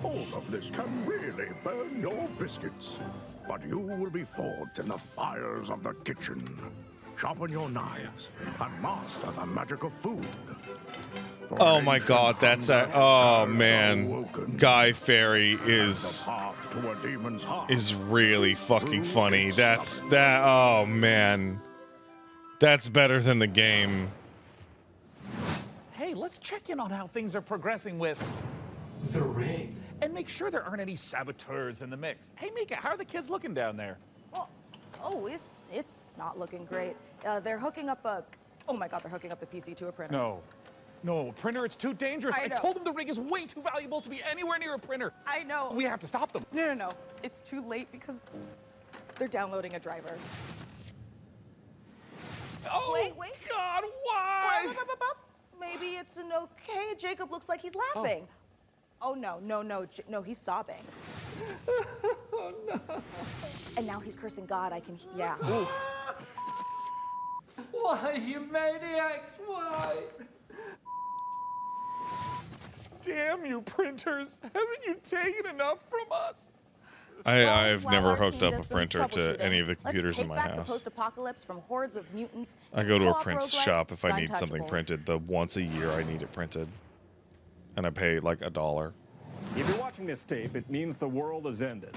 All of this can really burn your biscuits, but you will be forged in the fires of the kitchen. Sharpen your knives and master the magic of food. Oh my god, that's a oh man. Guy Fairy is really fucking funny. That's that oh man. That's better than the game. Hey, let's check in on how things are progressing with the rig. And make sure there aren't any saboteurs in the mix. Hey, Mika, how are the kids looking down there? Oh, it's not looking great. They're hooking up a. Oh my God, they're hooking up the PC to a printer. No, printer, it's too dangerous. I told them the rig is way too valuable to be anywhere near a printer. I know. We have to stop them. No. It's too late because they're downloading a driver. Oh, wait. God, why? Maybe it's an okay. Jacob looks like he's laughing. Oh, no, he's sobbing. Oh, no. And now he's cursing God. Yeah. Oof. Why, you maniacs, why? Damn you, printers. Haven't you taken enough from us? I've While never our hooked team up a does some printer to any of the computers let's in my take back house. The post-apocalypse from hordes of mutants. I go to a co-op print's roguelike shop if I need something untouchables. printed. The once a year I need it printed. And I pay like $1. If you're watching this tape, it means the world has ended.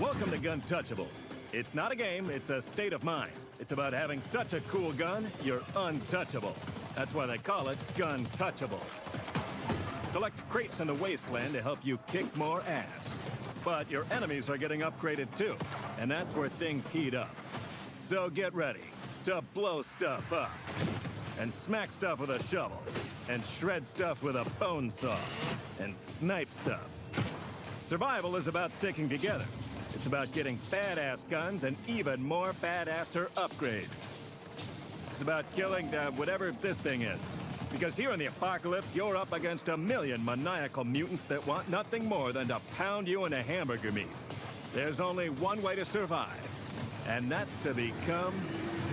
Welcome to Gun Touchables. It's not a game, it's a state of mind. It's about having such a cool gun, you're untouchable. That's why they call it Gun Touchables. Collect crates in the wasteland to help you kick more ass. But your enemies are getting upgraded too, and that's where things heat up. So get ready to blow stuff up, and smack stuff with a shovel, and shred stuff with a bone saw, and snipe stuff. Survival is about sticking together. It's about getting badass guns and even more badasser upgrades. It's about killing whatever this thing is. Because here in the apocalypse, you're up against 1 million maniacal mutants that want nothing more than to pound you into hamburger meat. There's only one way to survive, and that's to become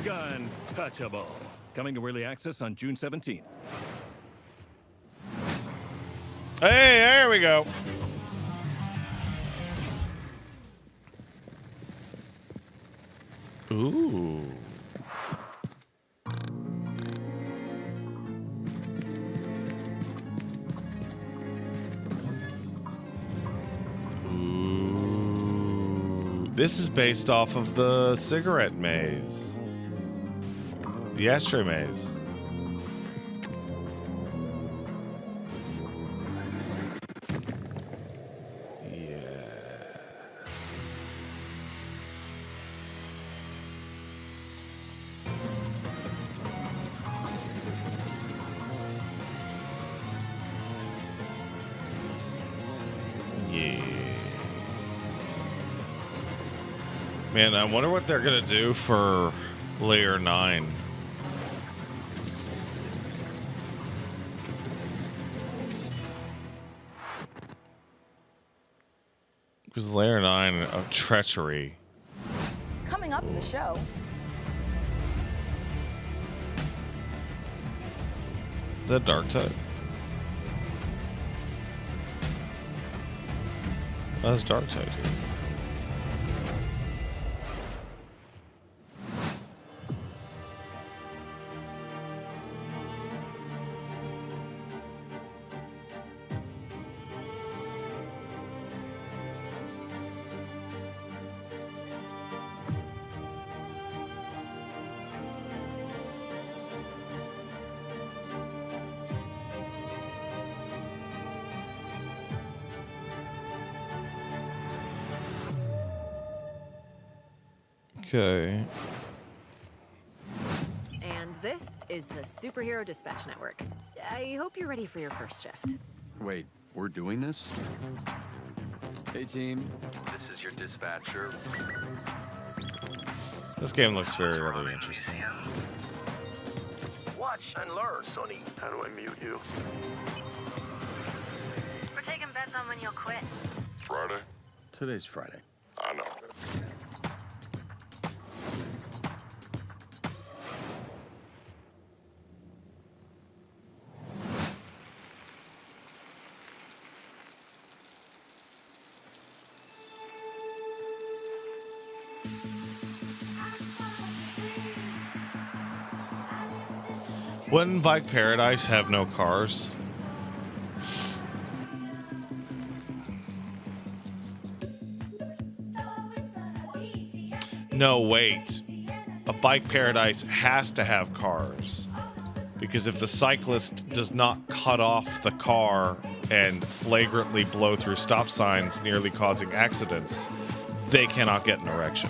Gun Touchable. Coming to early access on June 17th. Hey, there we go. Ooh. Ooh. This is based off of the cigarette maze. The ashtray maze. Man, I wonder what they're gonna do for Layer 9. Because Layer 9 of treachery. Coming up in the show. Is that dark type? That's dark type. Okay. And this is the Superhero Dispatch Network. I hope you're ready for your first shift. Wait, we're doing this? Hey team, This is your dispatcher. This game looks very, really interesting. Watch and learn, Sonny. How do I mute you? We're taking bets on when you'll quit. Friday? Today's Friday. I know. Wouldn't Bike Paradise have no cars? No, wait. A Bike Paradise has to have cars. Because if the cyclist does not cut off the car and flagrantly blow through stop signs, nearly causing accidents, they cannot get an erection.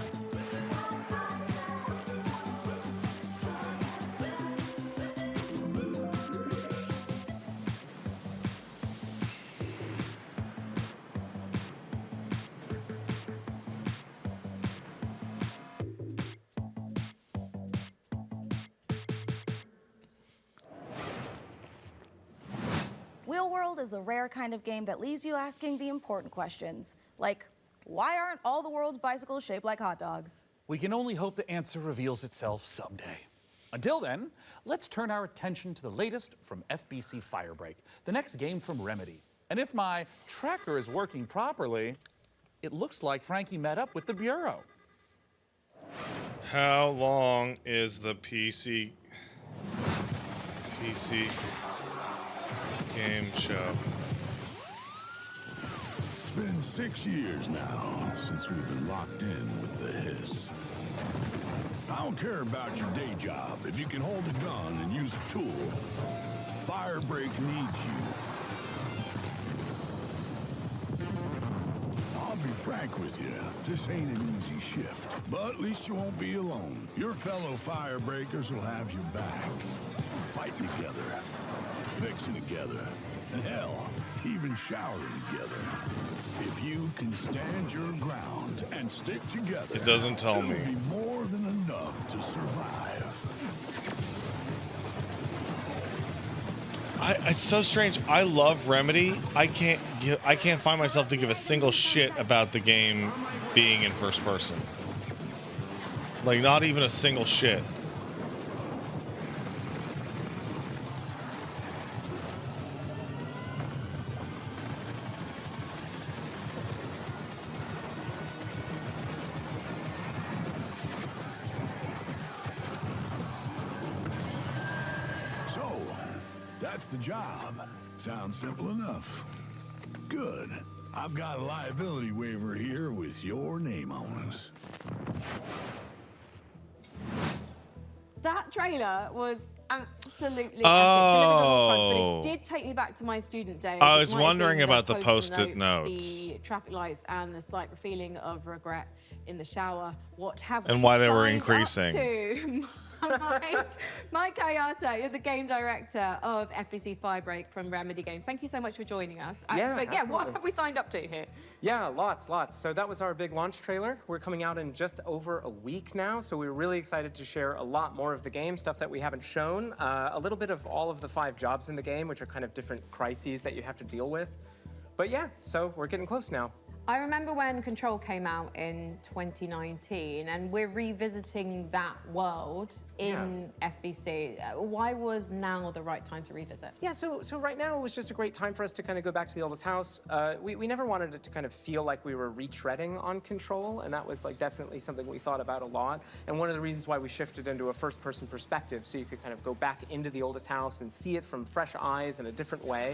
Wheel World is the rare kind of game that leaves you asking the important questions, like, why aren't all the world's bicycles shaped like hot dogs? We can only hope the answer reveals itself someday. Until then, let's turn our attention to the latest from FBC Firebreak, the next game from Remedy. And if my tracker is working properly, it looks like Frankie met up with the Bureau. How long is the PC game show? It's been 6 years now since we've been locked in with the hiss. I don't care about your day job if you can hold a gun and use a tool. Firebreak needs you. I'll be frank with you, this ain't an easy shift, but at least you won't be alone. Your fellow Firebreakers will have your back. Fighting together, fixing together, and hell, even showering together. If you can stand your ground and stick together, It doesn't tell it'll me. be more than enough to survive. It's so strange. I love Remedy. I can't find myself to give a single shit about the game being in first person. Like, not even a single shit. So, that's the job. Sounds simple enough. Good. I've got a liability waiver here with your name on it. That trailer was absolutely epic. Delivered on all fronts, but it did take me back to my student days. I It was might have wondering been about the post-it notes, notes. the traffic lights, and the slight feeling of regret in the shower. What have And we why they were signed up increasing. to? Mike Kayata, you're the game director of FBC Firebreak from Remedy Games. Thank you so much for joining us. Yeah, But yeah, what absolutely. have we signed up to here? Yeah, lots. So that was our big launch trailer. We're coming out in just over a week now, so we're really excited to share a lot more of the game, stuff that we haven't shown, a little bit of all of the 5 jobs in the game, which are kind of different crises that you have to deal with. But yeah, so we're getting close now. I remember when Control came out in 2019, and we're revisiting that world in FBC. Why was now the right time to revisit? Yeah, so right now it was just a great time for us to kind of go back to the oldest house. We never wanted it to kind of feel like we were retreading on Control, and that was like definitely something we thought about a lot. And one of the reasons why we shifted into a first-person perspective, so you could kind of go back into the oldest house and see it from fresh eyes in a different way.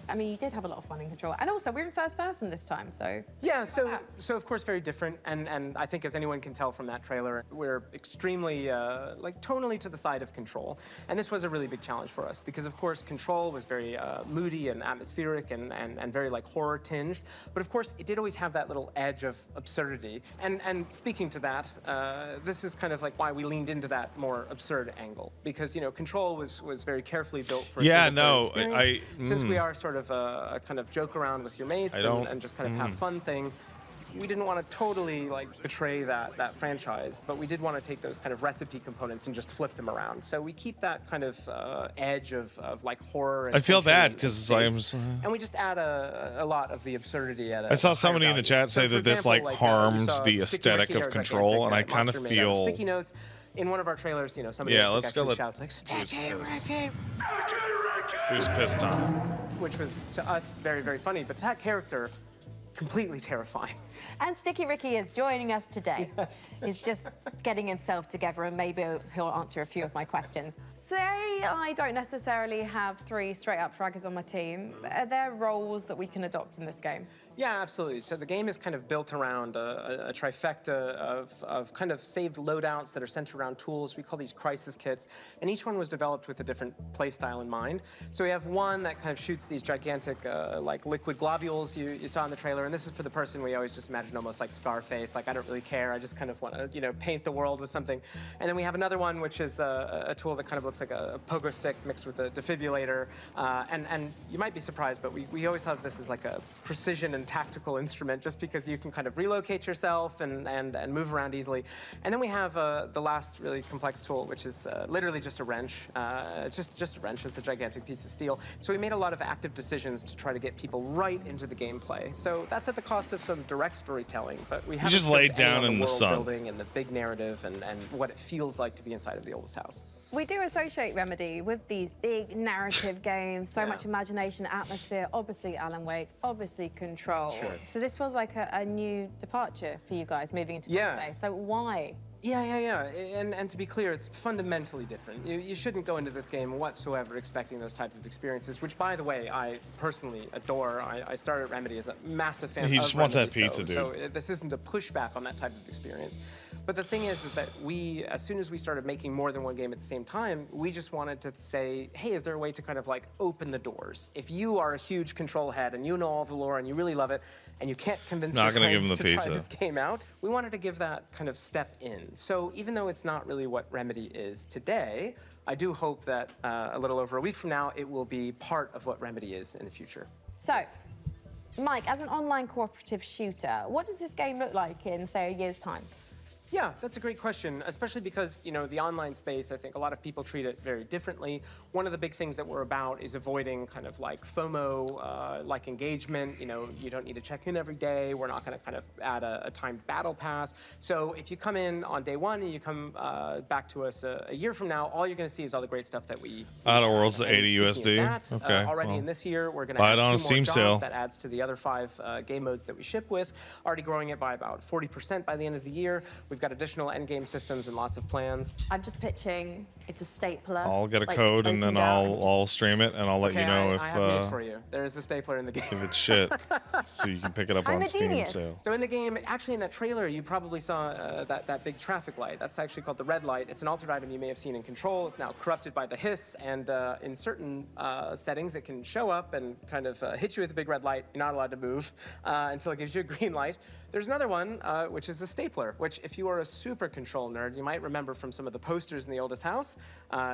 I mean, you did have a lot of fun in Control. And also, we're in first person this time, so... Yeah, so of course, very different. And I think as anyone can tell from that trailer, we're extremely, like, tonally to the side of Control. And this was a really big challenge for us because, of course, Control was very moody and atmospheric and very, like, horror-tinged. But, of course, it did always have that little edge of absurdity. And speaking to that, this is kind of, like, why we leaned into that more absurd angle. Because, you know, Control was very carefully built for since we are sort of a kind of joke around with your mates and just kind of have fun thing. We didn't want to totally like betray that franchise, but we did want to take those kind of recipe components and just flip them around. So we keep that kind of edge of like horror. And I feel bad because and we just add a lot of the absurdity at it. I saw somebody in the chat say that this like harms the aesthetic of Control, and I kind of feel. Sticky notes. In one of our trailers, you know, somebody shouts like "Sticky Ricky!" Who's pissed on? Which was to us very, very funny, but to that character, completely terrifying. And Sticky Ricky is joining us today. Yes. He's just getting himself together, and maybe he'll answer a few of my questions. Say I don't necessarily have 3 straight-up fraggers on my team. Are there roles that we can adopt in this game? Yeah, absolutely. So the game is kind of built around a trifecta of kind of saved loadouts that are centered around tools. We call these crisis kits, and each one was developed with a different play style in mind. So we have one that kind of shoots these gigantic like liquid globules you saw in the trailer, and this is for the person we always just imagine almost like Scarface, like I don't really care, I just kind of want to, you know, paint the world with something. And then we have another one which is a tool that kind of looks like a pogo stick mixed with a defibrillator, and you might be surprised, but we always have this as like a precision and tactical instrument just because you can kind of relocate yourself and move around easily. And then we have the last really complex tool, which is literally just a wrench. Just a wrench. It's a gigantic piece of steel. So we made a lot of active decisions to try to get people right into the gameplay. So that's at the cost of some direct storytelling, but we have just laid down in the sun. Building and the big narrative and what it feels like to be inside of the oldest house. We do associate Remedy with these big narrative games, so much imagination, atmosphere, obviously Alan Wake, obviously Control. Sure. So this feels like a new departure for you guys moving into this space. So why? Yeah. And to be clear, it's fundamentally different. You shouldn't go into this game whatsoever expecting those type of experiences, which, by the way, I personally adore. I started Remedy as a massive fan of Remedy. He just wants that pizza, dude. So this isn't a pushback on that type of experience. But the thing is that we, as soon as we started making more than one game at the same time, we just wanted to say, hey, is there a way to kind of like open the doors? If you are a huge Control head and you know all the lore and you really love it, and you can't convince your friends to try this game out, we wanted to give that kind of step in. So even though it's not really what Remedy is today, I do hope that a little over a week from now, it will be part of what Remedy is in the future. So, Mike, as an online cooperative shooter, what does this game look like in, say, a year's time? Yeah, that's a great question, especially because, you know, the online space, I think a lot of people treat it very differently. One of the big things that we're about is avoiding kind of like FOMO, like engagement. You know, you don't need to check in every day. We're not going to kind of add a timed battle pass. So if you come in on day one and you come back to us a year from now, all you're going to see is all the great stuff that we... Outer Worlds 80 USD. Okay. Already in this year, we're going to buy add it on 2 a Steam more jobs. sale. That adds to the other 5 game modes that we ship with. Already growing it by about 40% by the end of the year. We've got additional endgame systems and lots of plans. I'm just pitching, it's a stapler. I'll get a code and then I'll stream it and I'll let you know if I have news for you. There is a stapler in the game. if it's shit, so you can pick it up on Steam sale. So in the game, actually in that trailer, you probably saw that big traffic light. That's actually called the red light. It's an altered item you may have seen in Control. It's now corrupted by the hiss, and in certain settings, it can show up and kind of hit you with a big red light. You're not allowed to move until it gives you a green light. There's another one, which is a stapler, which if you are a super control nerd, you might remember from some of the posters in the oldest house.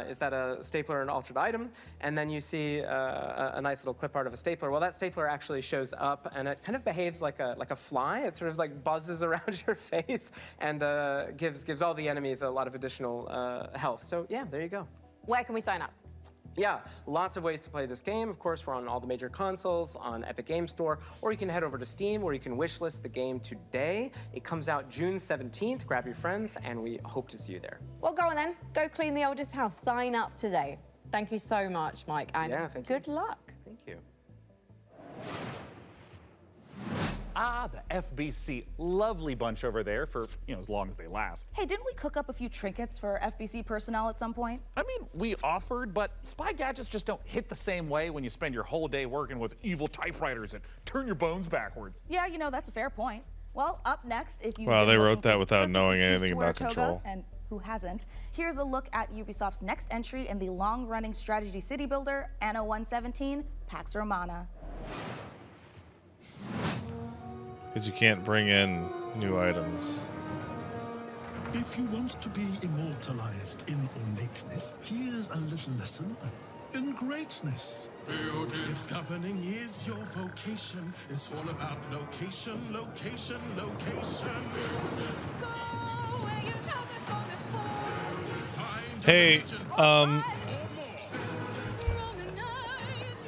Is that a stapler an altered item? And then you see a nice little clip art of a stapler. Well, that stapler actually shows up, and it kind of behaves like a fly. It sort of like buzzes around your face and gives all the enemies a lot of additional health. So yeah, there you go. Where can we sign up? Yeah, lots of ways to play this game. Of course, we're on all the major consoles, on Epic Games Store, or you can head over to Steam, where you can wishlist the game today. It comes out June 17th. Grab your friends, and we hope to see you there. Well, go on then. Go clean the oldest house. Sign up today. Thank you so much, Mike, and good luck. Thank you. Ah, the FBC. Lovely bunch over there for, as long as they last. Hey, didn't we cook up a few trinkets for FBC personnel at some point? I mean, we offered, but spy gadgets just don't hit the same way when you spend your whole day working with evil typewriters and turn your bones backwards. Yeah, that's a fair point. Well, up next, if you Wow, they wrote that without knowing anything about toga, control. and who hasn't, here's a look at Ubisoft's next entry in the long-running strategy city builder, Anno 117, Pax Romana. Because you can't bring in new items. If you want to be immortalized in ornateness, here's a little lesson in greatness. If governing is your vocation, it's all about location, location, location. Hey,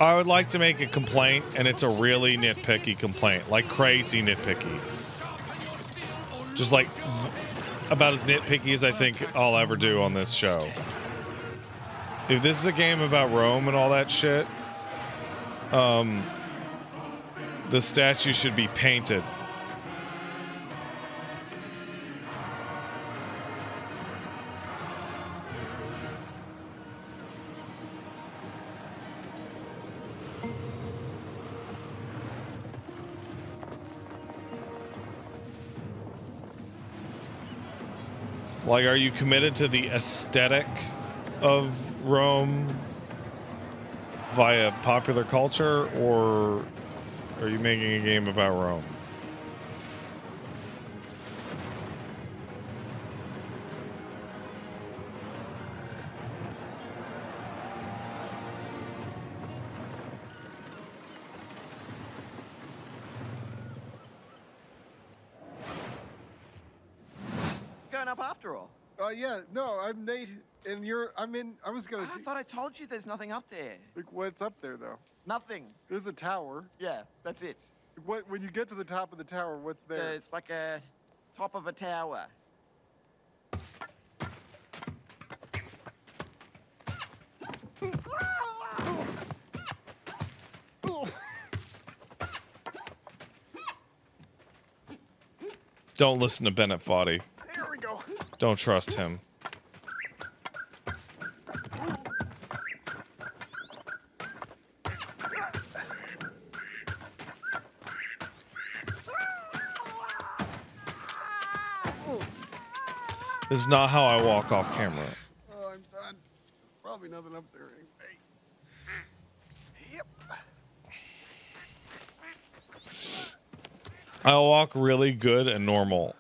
I would like to make a complaint, and it's a really nitpicky complaint, like crazy nitpicky. Just like about as nitpicky as I think I'll ever do on this show. If this is a game about Rome and all that shit, the statue should be painted. Like, are you committed to the aesthetic of Rome via popular culture, or are you making a game about Rome? Going up after all. Yeah, no, I'm Nate, and I was gonna. I thought I told you there's nothing up there. Like, what's up there, though? Nothing. There's a tower. Yeah, that's it. When you get to the top of the tower, what's there? It's like a top of a tower. Don't listen to Bennett Foddy. There we go. Don't trust him. This is not how I walk off camera. Oh, I'm done. Probably nothing up there anyway. Yep. I'll walk really good and normal.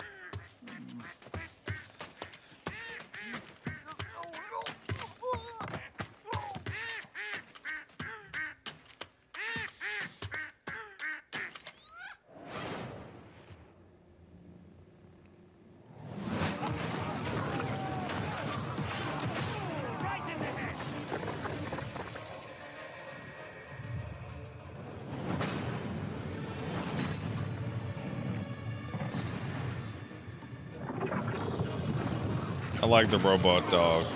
I like the robot dog.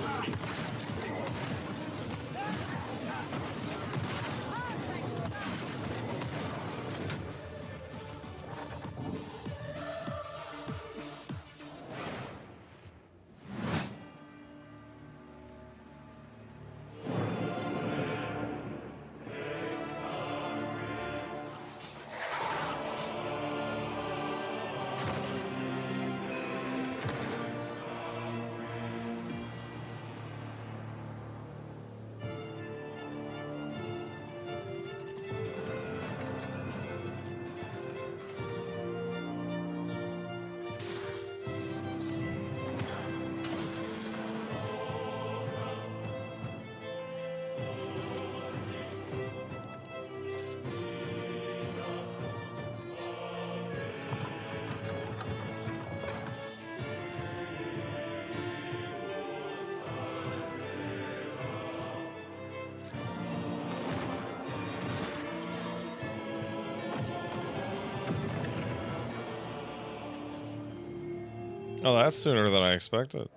Oh, that's sooner than I expected.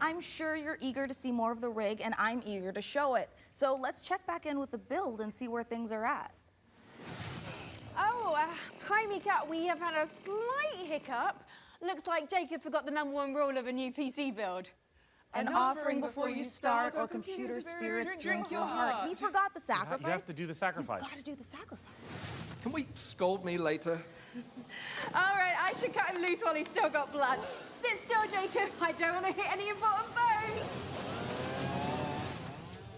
I'm sure you're eager to see more of the rig, and I'm eager to show it. So let's check back in with the build and see where things are at. Oh, hi, Mika. We have had a slight hiccup. Looks like Jacob forgot the #1 rule of a new PC build. An offering before you start, or computer spirits drink your heart. He forgot the sacrifice. You have to do the sacrifice. You've got to do the sacrifice. Can we scold me later? All right, I should cut him loose while he's still got blood. Sit still, Jacob. I don't want to hit any important bones.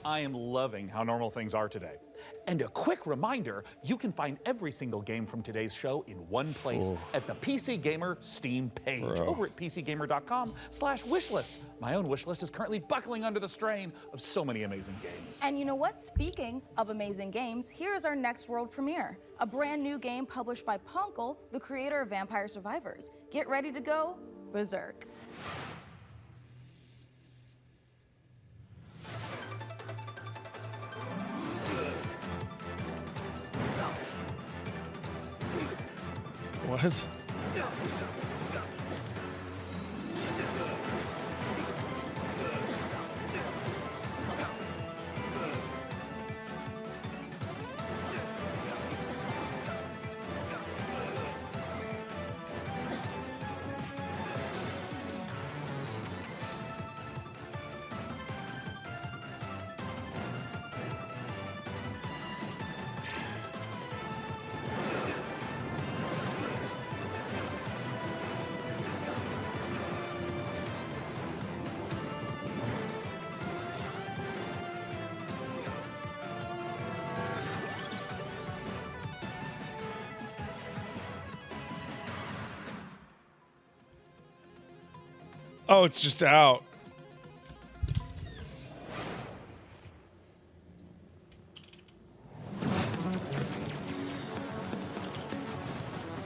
I am loving how normal things are today. And a quick reminder, you can find every single game from today's show in one place at the PC Gamer Steam page over at pcgamer.com/wishlist. My own wishlist is currently buckling under the strain of so many amazing games. And you know what? Speaking of amazing games, here's our next world premiere. A brand new game published by Punkle, the creator of Vampire Survivors. Get ready to go berserk. What? Oh, it's just out.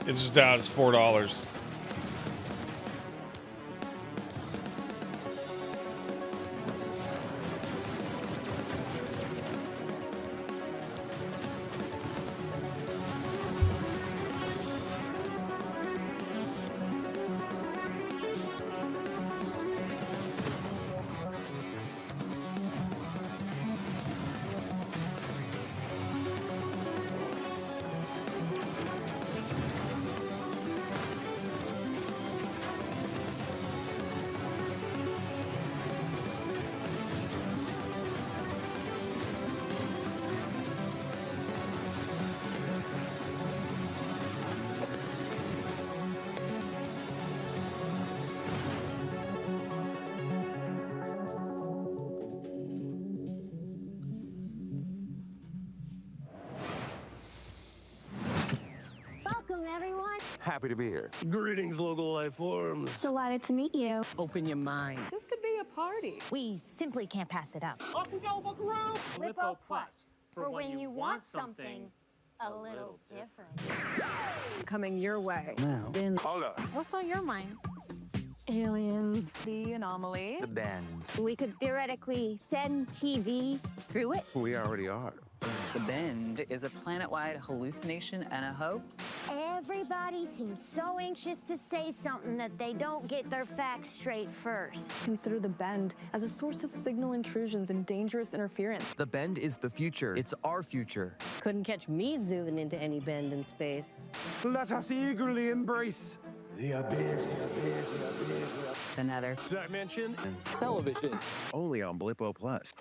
It's just out. It's $4. Welcome, everyone. Happy to be here. Greetings, local life forms. Delighted to meet you. Open your mind. This could be a party. We simply can't pass it up. Off we go, Buckaroo! Lippo Plus, for when you want something a little different. Coming your way. Now. Hold up. What's on your mind? Aliens. The anomaly. The bend. We could theoretically send TV through it. We already are. The Bend is a planet-wide hallucination and a hoax. Everybody seems so anxious to say something that they don't get their facts straight first. Consider the Bend as a source of signal intrusions and dangerous interference. The Bend is the future. It's our future. Couldn't catch me zooming into any bend in space. Let us eagerly embrace the abyss. The Nether. Dimension. Television. Only on Blippo Plus.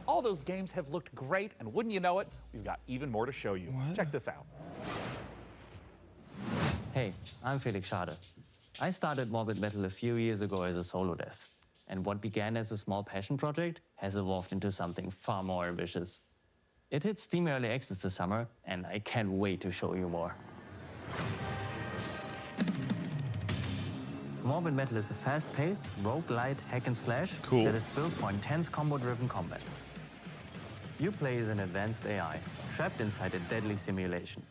All those games have looked great, and wouldn't you know it, we've got even more to show you. Check this out. Hey, I'm Felix Schade. I started Morbid Metal a few years ago as a solo dev, and what began as a small passion project has evolved into something far more ambitious. It hit Steam Early Access this summer, and I can't wait to show you more. Morbid Metal is a fast-paced, roguelite hack-and-slash that is built for intense combo-driven combat. You play as an advanced AI, trapped inside a deadly simulation.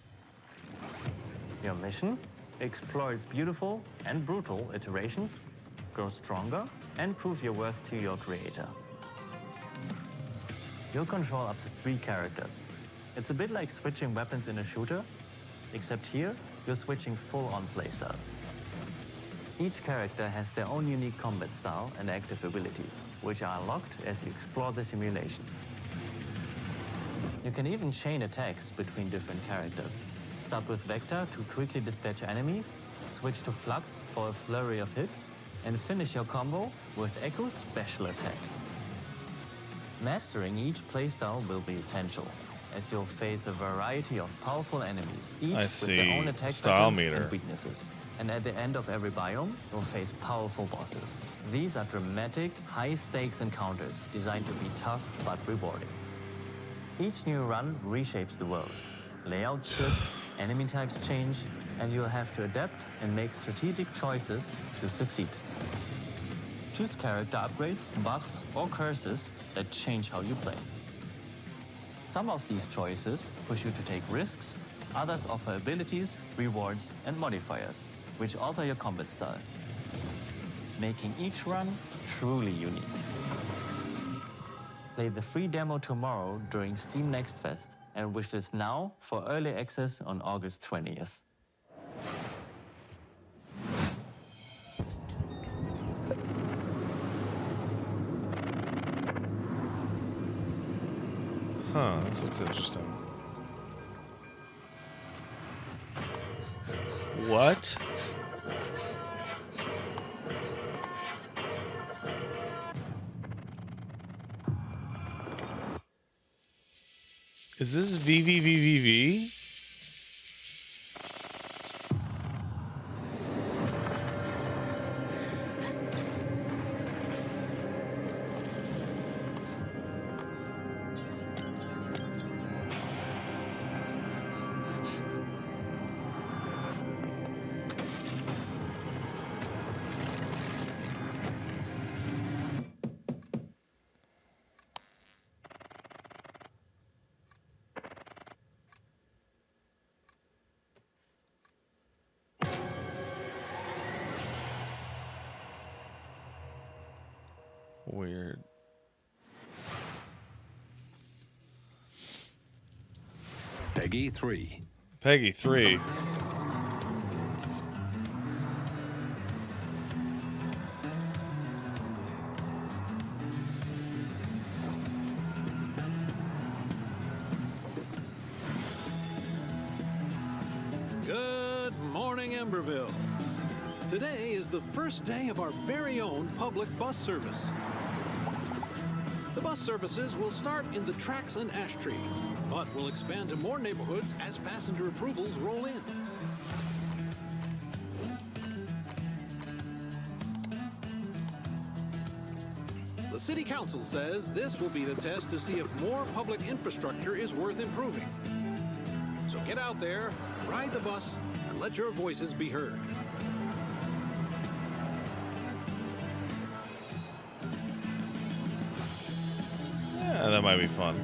Your mission? Explore its beautiful and brutal iterations, grow stronger, and prove your worth to your creator. You'll control up to 3 characters. It's a bit like switching weapons in a shooter, except here, you're switching full-on playstyles. Each character has their own unique combat style and active abilities, which are unlocked as you explore the simulation. You can even chain attacks between different characters. Start with Vector to quickly dispatch enemies, switch to Flux for a flurry of hits, and finish your combo with Echo's special attack. Mastering each playstyle will be essential, as you'll face a variety of powerful enemies, each with their own attack Style patterns meter. and weaknesses. And at the end of every biome, you'll face powerful bosses. These are dramatic, high-stakes encounters designed to be tough but rewarding. Each new run reshapes the world. Layouts shift, enemy types change, and you'll have to adapt and make strategic choices to succeed. Choose character upgrades, buffs, or curses that change how you play. Some of these choices push you to take risks, others offer abilities, rewards, and modifiers, which alter your combat style, making each run truly unique. Play the free demo tomorrow during Steam Next Fest and wishlist now for early access on August 20th. Huh, this looks interesting. What? Is this VVVVV? Weird. Peggy 3. Peggy 3. Good morning, Emberville. Today is the first day of our very own public bus service. The bus services will start in the tracks and ash tree, but will expand to more neighborhoods as passenger approvals roll in. The City Council says this will be the test to see if more public infrastructure is worth improving. So get out there, ride the bus, and let your voices be heard. Yeah, that might be fun.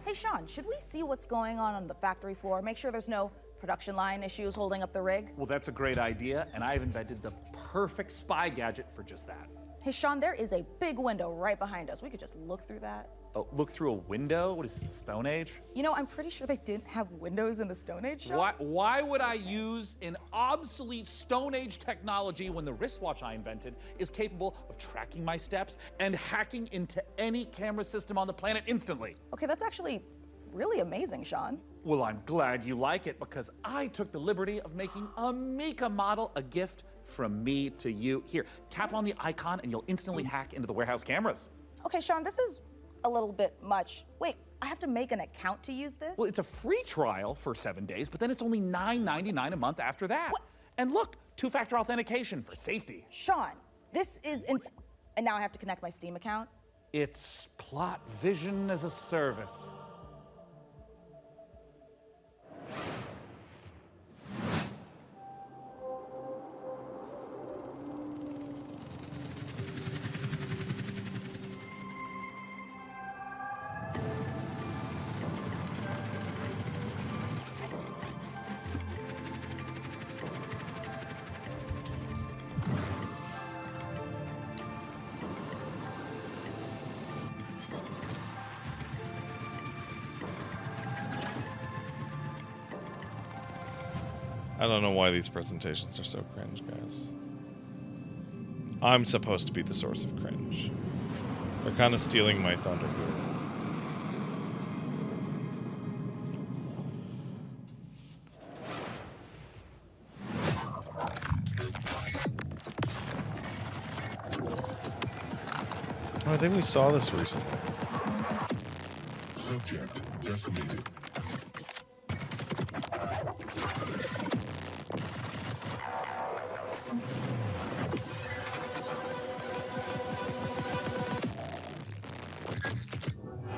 Hey, Sean, should we see what's going on the factory floor? Make sure there's no production line issues holding up the rig? Well, that's a great idea, and I've invented the perfect spy gadget for just that. Hey, Sean, there is a big window right behind us. We could just look through that. Oh, look through a window? What is this, the Stone Age? You know, I'm pretty sure they didn't have windows in the Stone Age, Sean. Why would I use an obsolete Stone Age technology when the wristwatch I invented is capable of tracking my steps and hacking into any camera system on the planet instantly? Okay, that's actually really amazing, Sean. Well, I'm glad you like it because I took the liberty of making a Mika model a gift from me to you. Here, tap on the icon and you'll instantly hack into the warehouse cameras. Okay, Sean, this is a little bit much. Wait, I have to make an account to use this? Well, it's a free trial for 7 days, but then it's only $9.99 a month after that. What? And look, 2-factor authentication for safety. Sean, this is and now I have to connect my Steam account? It's plot vision as a service. I don't know why these presentations are so cringe, guys. I'm supposed to be the source of cringe. They're kind of stealing my thunder here. Oh, I think we saw this recently. Subject decimated.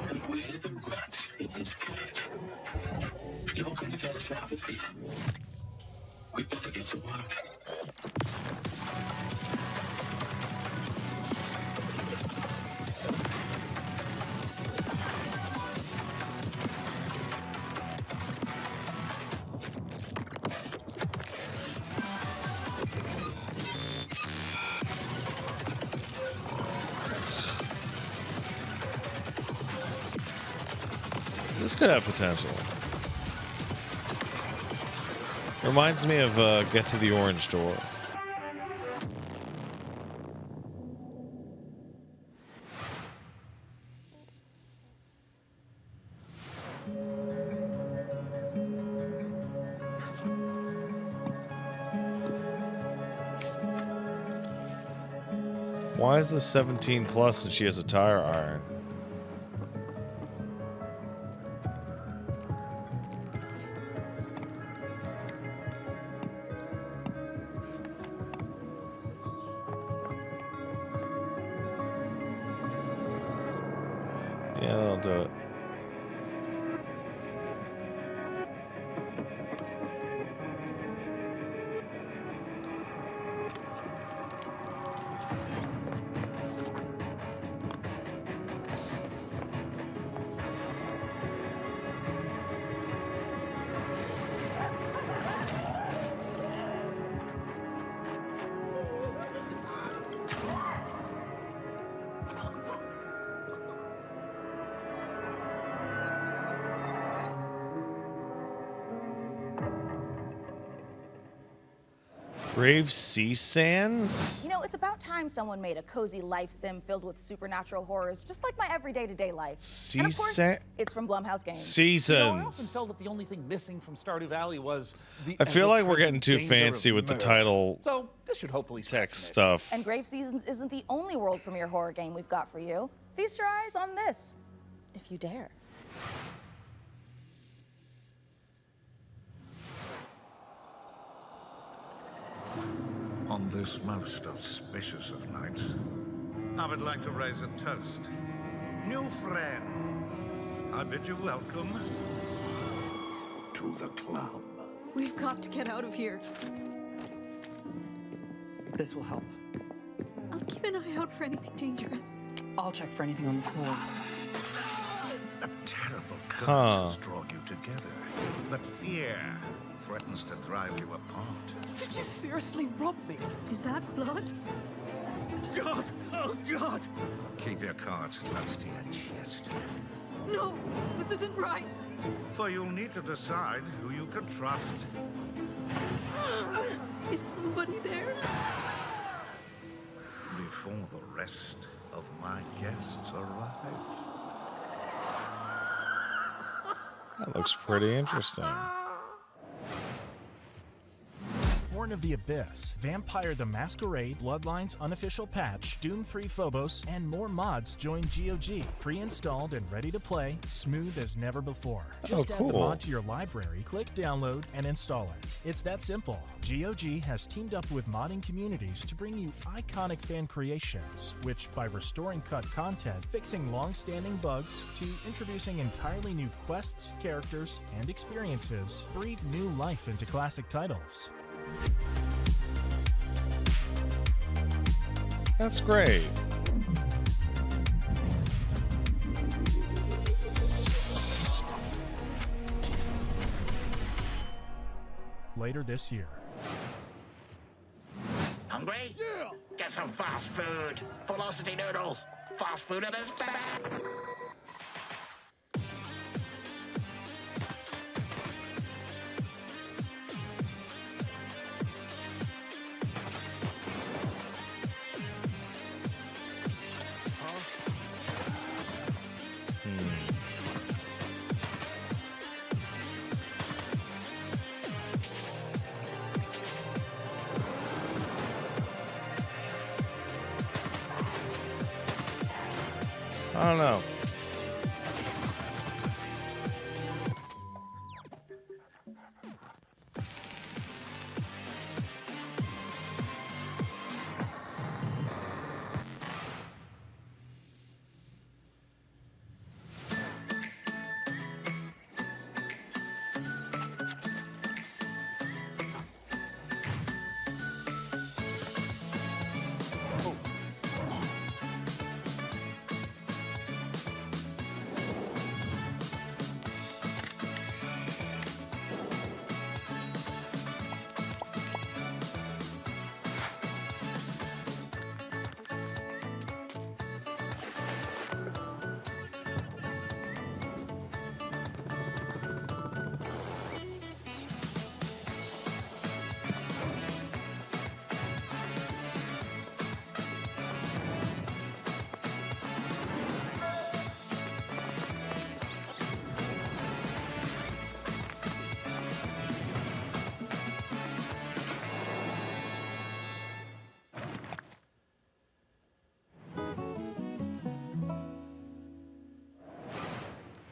And we're the rats in his cage. You're going to get us out of here. We better get to work. This could have potential. Reminds me of Get to the Orange Door. Why is this 17 plus and she has a tire iron? Yeah, that'll do it. Grave Sea Sands? You know, it's about time someone made a cozy life sim filled with supernatural horrors, just like my everyday to-day life. And of course, it's from Blumhouse Games. Seasons. You know, I often felt that the only thing missing from Stardew Valley was the I feel like we're getting too fancy with the title So this should hopefully text stuff. And Grave Seasons isn't the only world premiere horror game we've got for you. Feast your eyes on this, if you dare. On this most auspicious of nights, I would like to raise a toast. New friends, I bid you welcome to the club. We've got to get out of here. This will help. I'll keep an eye out for anything dangerous. I'll check for anything on the floor. A terrible curse Huh. has drawn you together, but fear threatens to drive you apart. Did you seriously rob me? Is that blood? God! Oh, God! Keep your cards close to your chest. No, this isn't right. For you'll need to decide who you can trust. Is somebody there? Before the rest of my guests arrive. That looks pretty interesting. Born of the Abyss, Vampire the Masquerade, Bloodlines unofficial patch, Doom 3 Phobos, and more mods join GOG. Pre-installed and ready to play, smooth as never before. Just add the cool. mod to your library, click download, and install it. It's that simple. GOG has teamed up with modding communities to bring you iconic fan creations, which by restoring cut content, fixing long-standing bugs, to introducing entirely new quests, characters, and experiences, breathe new life into classic titles. That's great. Later this year. Hungry? Yeah! Get some fast food. Velocity noodles. Fast food at this bad. I don't know.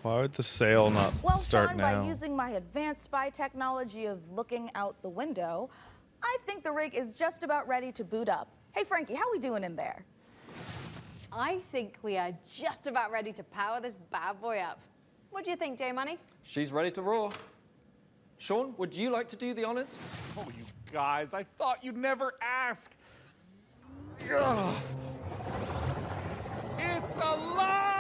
Why would the sale not start Sean, now? by using my advanced spy technology of looking out the window, I think the rig is just about ready to boot up. Hey, Frankie, how we doing in there? I think we are just about ready to power this bad boy up. What do you think, J-Money? She's ready to roar. Sean, would you like to do the honors? Oh, you guys, I thought you'd never ask. Ugh. It's alive!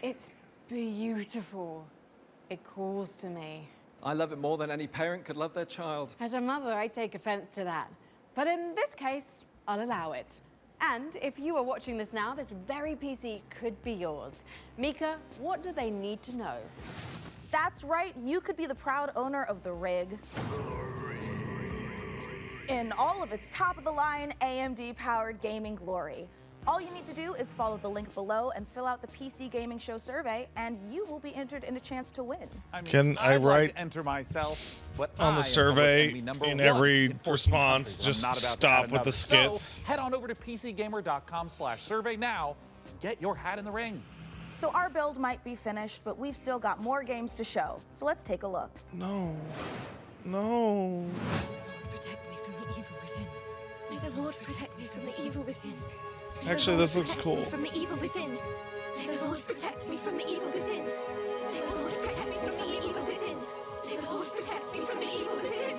It's beautiful. It calls to me. I love it more than any parent could love their child. As a mother, I take offense to that. But in this case, I'll allow it. And if you are watching this now, this very PC could be yours. Mika, what do they need to know? That's right, you could be the proud owner of the rig. In all of its top-of-the-line AMD-powered gaming glory. All you need to do is follow the link below and fill out the PC Gaming Show survey, and you will be entered in a chance to win. I mean, Can I I'd write like to enter myself, but on I the am survey public enemy in #1 every in 14 response, countries. I'm just not about to stop add with the another. skits? So head on over to PCGamer.com/survey now. Get your hat in the ring. So our build might be finished, but we've still got more games to show. So let's take a look. No. No. Protect me from the evil within. May the Lord protect me from the evil within. May the Actually, Lord this looks protect me cool. from the evil within. May the Lord protect me from the evil within. May the Lord protect me from the evil within. May the Lord protect me from the evil within.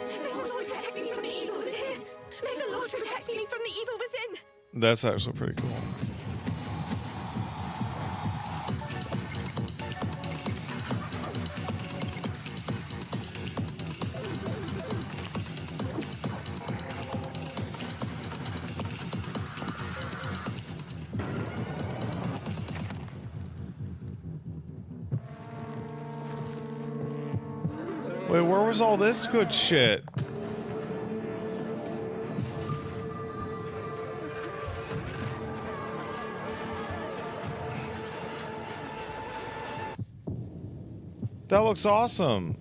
May the Lord protect me from the evil within. May the Lord protect me from the evil within. That's actually pretty cool. Wait, where was all this good shit? That looks awesome.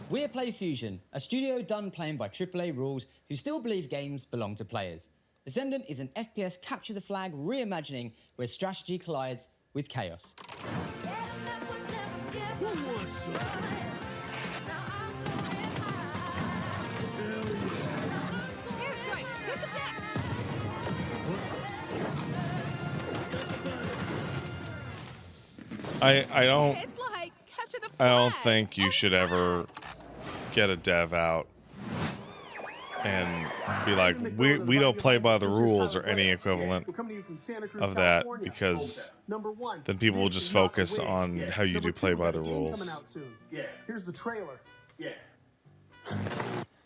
We're PlayFusion, a studio done playing by AAA rules who still believe games belong to players. Ascendant is an FPS capture the flag reimagining where strategy collides with chaos. I don't think you should ever get a dev out. and be like, we don't play by the rules or any equivalent of that, because then people will just focus on how you do play by the rules. Yeah. Here's the trailer. Yeah.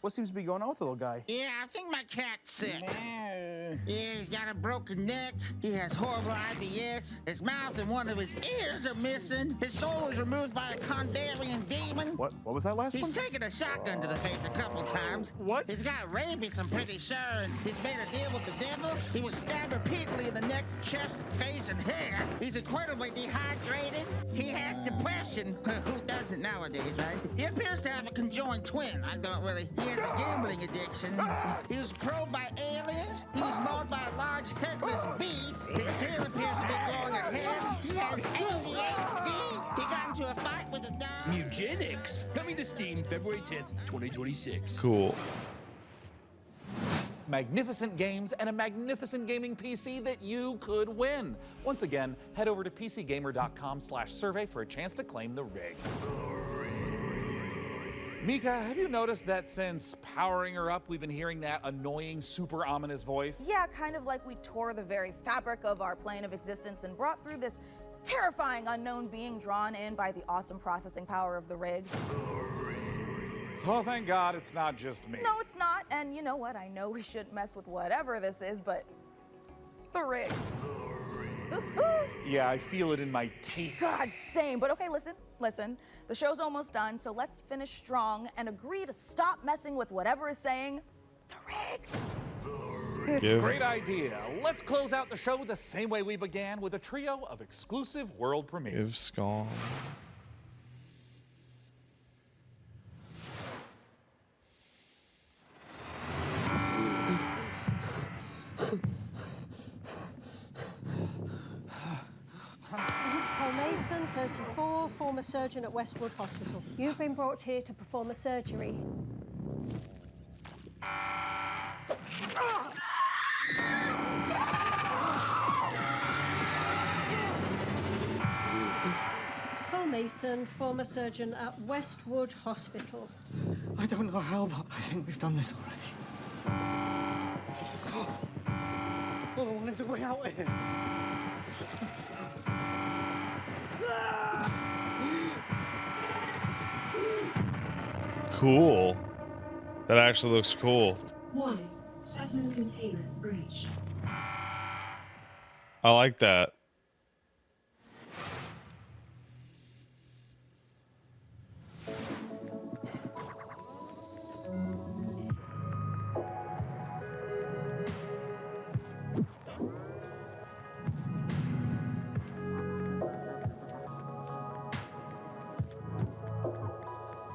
What seems to be going on with the little guy? Yeah, I think my cat's sick. Yeah, he's got a broken neck. He has horrible IBS. His mouth and one of his ears are missing. His soul was removed by a Kandarian demon. What was that last one? He's taken a shotgun to the face a couple times. What? He's got rabies, I'm pretty sure, and he's made a deal with the devil. He was stabbed repeatedly in the neck, chest, face, and hair. He's incredibly dehydrated. He has depression. Who doesn't nowadays, right? He appears to have a conjoined twin. I don't really. He has a gambling addiction. He was probed by aliens. He was mauled by a large headless beast. His tail appears to be growing a head. He has ADHD. He got into a fight with a dog. Eugenics, coming to Steam February 10th, 2026. Cool. Magnificent games and a magnificent gaming PC that you could win. Once again, head over to pcgamer.com/survey for a chance to claim the rig. Mika, have you noticed that since powering her up, we've been hearing that annoying, super ominous voice? Yeah, kind of like we tore the very fabric of our plane of existence and brought through this terrifying unknown being drawn in by the awesome processing power of the rig. Oh, thank God it's not just me. No, it's not. And you know what? I know we shouldn't mess with whatever this is, but the rig. Yeah, I feel it in my teeth. God, same. But okay, listen. The show's almost done, so let's finish strong and agree to stop messing with whatever is saying the rig. Great idea. Let's close out the show the same way we began, with a trio of exclusive world premieres. If gone. Paul Mason, 34, former surgeon at Westwood Hospital. You've been brought here to perform a surgery. Paul Mason, former surgeon at Westwood Hospital. I don't know how, but I think we've done this already. All I want is a way out of here. Cool. That actually looks cool. Warning, specimen containment breach. I like that.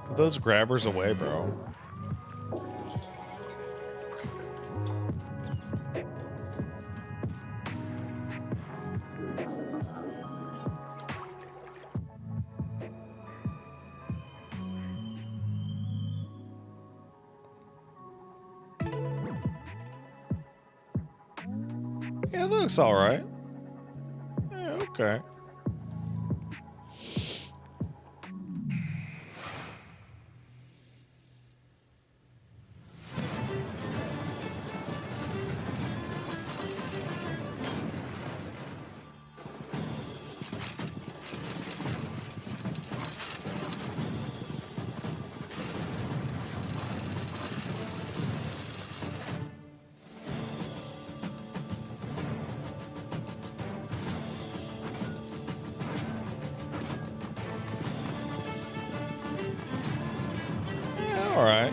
Put those grabbers away, bro. Yeah, it looks all right. Yeah, okay. All right.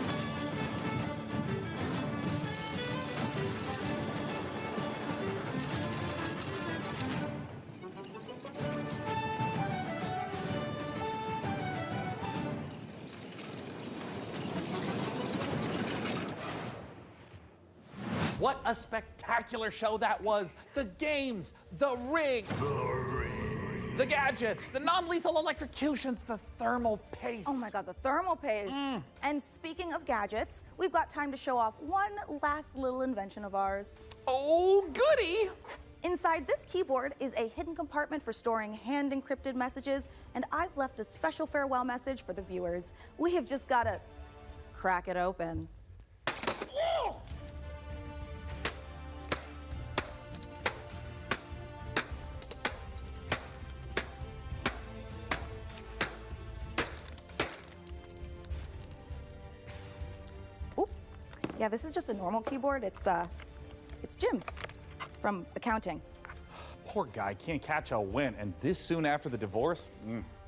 What a spectacular show that was. The games, the rig, the gadgets, the non-lethal electrocutions, the thermal paste. Oh my God, the thermal paste. And speaking of gadgets, we've got time to show off one last little invention of ours. Oh, goody! Inside this keyboard is a hidden compartment for storing hand-encrypted messages, and I've left a special farewell message for the viewers. We have just got to crack it open. Yeah, this is just a normal keyboard. It's Jim's from accounting. Poor guy can't catch a win, and this soon after the divorce?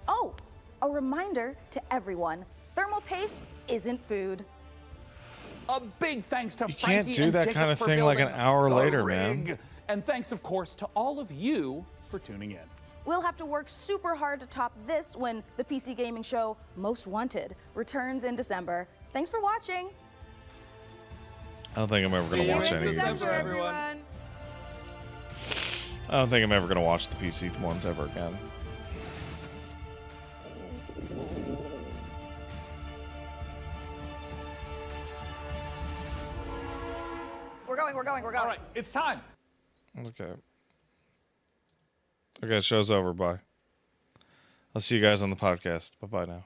Oh, a reminder to everyone, thermal paste isn't food. A big thanks to You Frankie can't do and that Jacob kind of for thing like an building hour the later, rig. man. And thanks, of course, to all of you for tuning in. We'll have to work super hard to top this when the PC gaming show Most Wanted returns in December. Thanks for watching. I don't think I'm ever going to watch any of these. everyone. I don't think I'm ever going to watch the PC ones ever again. We're going. All right, it's time. Okay. Okay, show's over. Bye. I'll see you guys on the podcast. Bye-bye now.